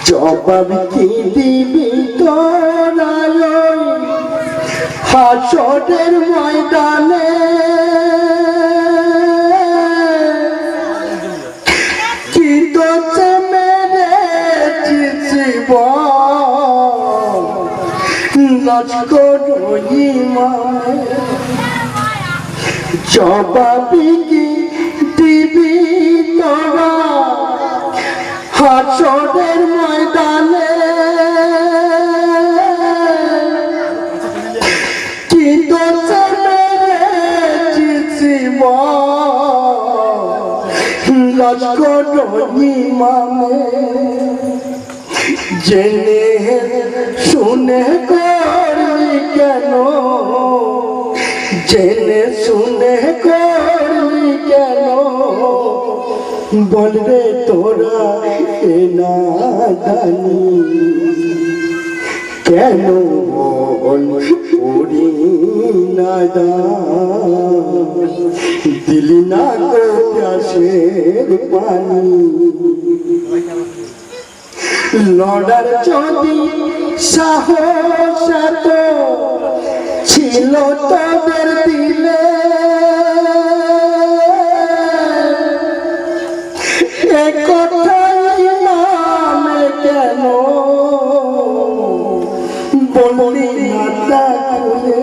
জবাব কি দিবি তোরা হাসরের ময়দানে কি দোষ মেরেছিস লস্কর ইমামে জবাবি কি দিবি তোরা হাসরের ময়দানে কি দোষ মেরেছিস লস্কর ইমামে জেনে শুনে করলি কেন জেনে শুনে করলি কেন বলবে তোরা এ নাদানি কেন বল ওরে নাদা দিলি না গো প্যাসের পানি লড়ার যদি সাহস এত ছিল তোদের দিলে এ কথাই নামে কেন বললি না খুলে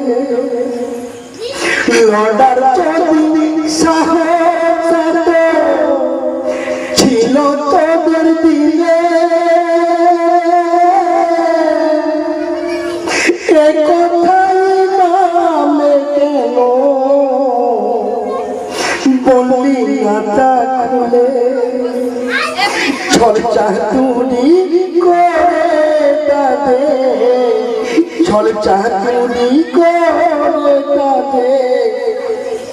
লড়ার যদি সাহস এত ছিল তোদের দিলে কথাই নামে কেন বললি না খুলে ছল চাতুরি করে তাদে ছল চাতুরি করে তাদে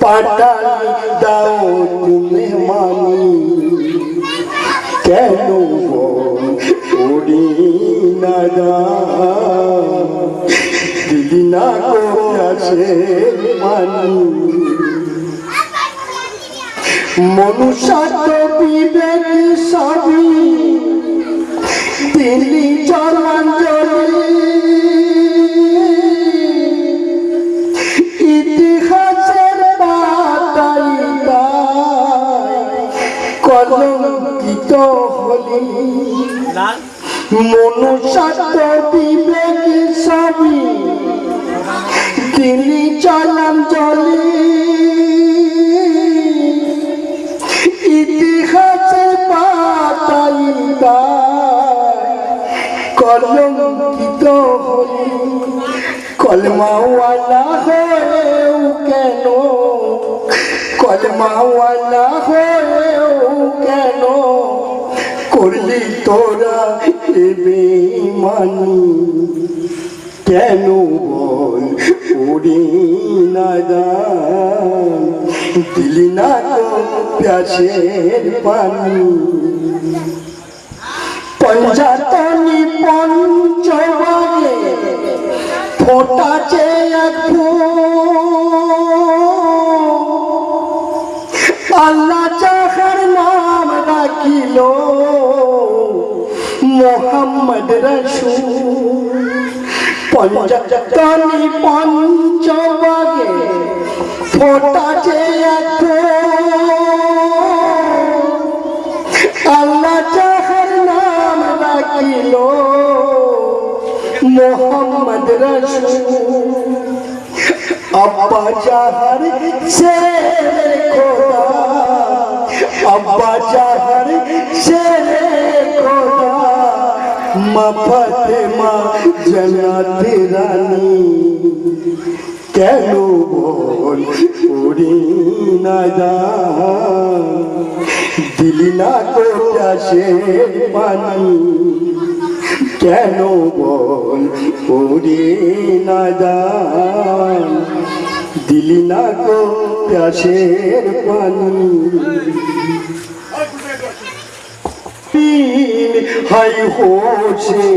পাটালি দাও তুমি মানি কেন ওরে নাদা দিলি না গো প্যাসের পানি মনুষ্য বিবেক সবই দিলি জলাঞ্জলি ইতিহাসের পাতা মনুষ্য বিবেক স্বামী তিনি চালান চলে ইতিহাসে পাতাই কলঙ্কিত হলি কলমাওয়ালা হয়েও কেন কলমাওয়ালা হয়েও কেন করলি তোরা এ বেঈমানি কেন বল ওরে নাদান দিলি না তো প্যাসের পানি পঞ্চাতনি পঞ্চবাগে ফোটাছে এক আল্লাহ যাহার নাম রাখিল মোহাম্মদ রাসূল পঞ্চাতনি পঞ্চবাগে ফোটাছে এক আল্লাহ যাহার নাম রাখিল মোহাম্মদ রাসূল আব্বা যাহার শেরে খোদা আব্বা যাহার শেরে খোদা মা ফাতেমা জান্নাতে রানী কেন বল ওরে নাদান দিলি না তো প্যাসের পানি কেন বল ওরে নাদান দিলি না তো প্যাসের পানি হাই হোসে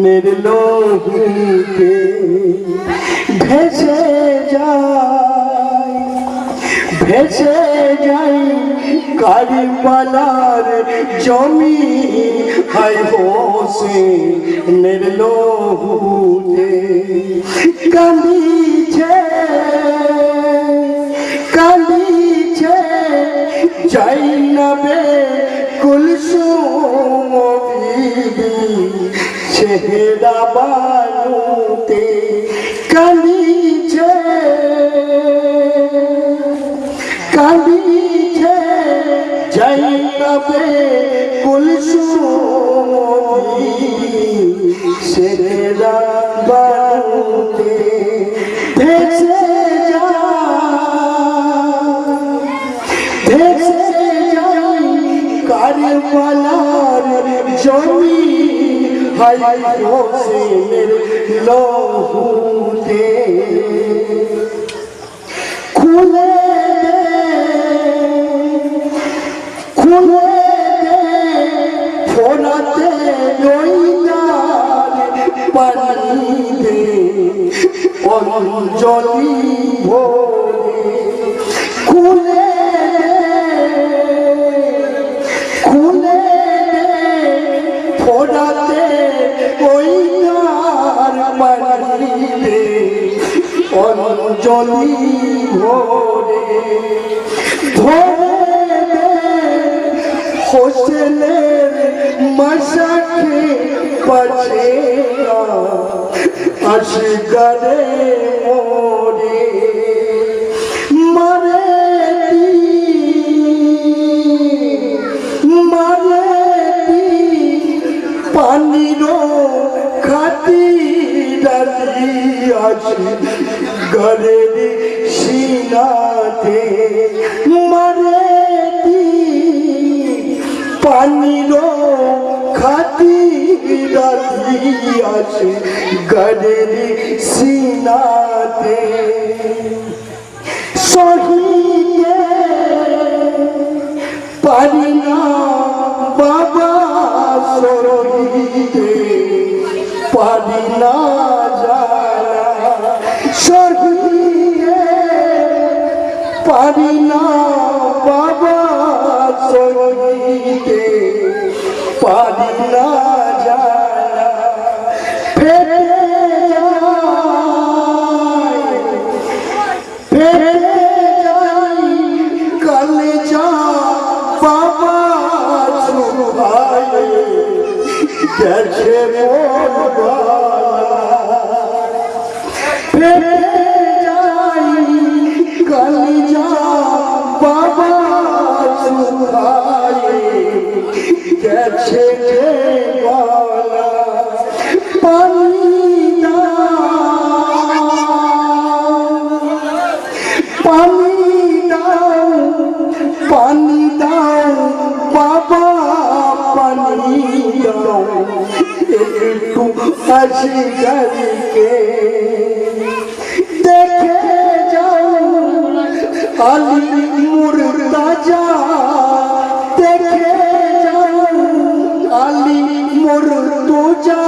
নির্লোহিতে ভেসে যাই কারবালার জমি হাই হোসে নির্লোহিতে কাঁদিছে জাইনাবে কুলসুম বিবি চেহারা বানুতে কাঁদিছে জাইনাবে কুলসুম বিবি চেহারা বানুতে ভেসে কারবালার জমি হাই হোসেনের লহুতে খুলে দে ফোনাতে নইনার পানি দে অঞ্জলি ভরে খুলে ফোড়াতে কইনার পানিতে অঞ্জলি ভরে হোসেনের মশাকে পাছে আসগারে মোরে পানির খাতি ডালি আছে ঘরের সিনাতে মারে পানির খাতি ডালি আছে ঘরের সিনাতে সহিতে পারি না বাবা সরহিতে পারি না জানা সরহিতে পারি না বাবা সরহিতে পারি না জানা ফেরে যাই কালে যা বাবা গেছে কালিজা বাবা সুখায়ে গেছে গলা পানি দাও বাবা পানি দাও একটু হাসি গাড়িকে দেখে যাও আলী মুর্তাজা দেখে যাও আলী মুর্তাজা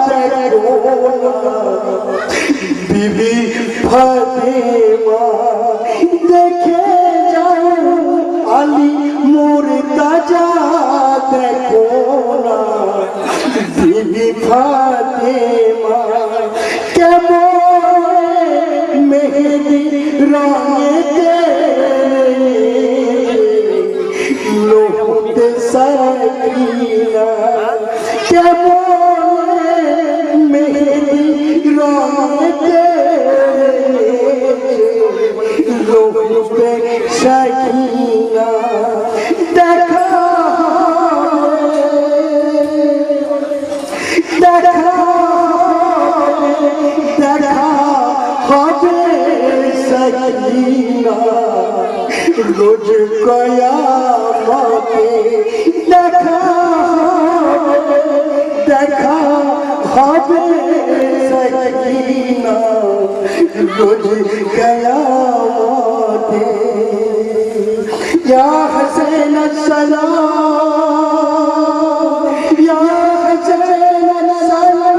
দেখো বিবি ফাতেমা দেখে যাও আলী মুর্তাজা দেখো না বিবি ফাতেমা কেমন মেহেদি রঙেতে লোহতে সাকিনা কেমন মেহেদি রঙেতে লোহতে সাকিনা দেখা হবে সকিনা রোজ কয়ামতে দেখা হবে সকিনা রোজ কয়ামতে ইয়া হুসैन السلام ইয়া হুসैन السلام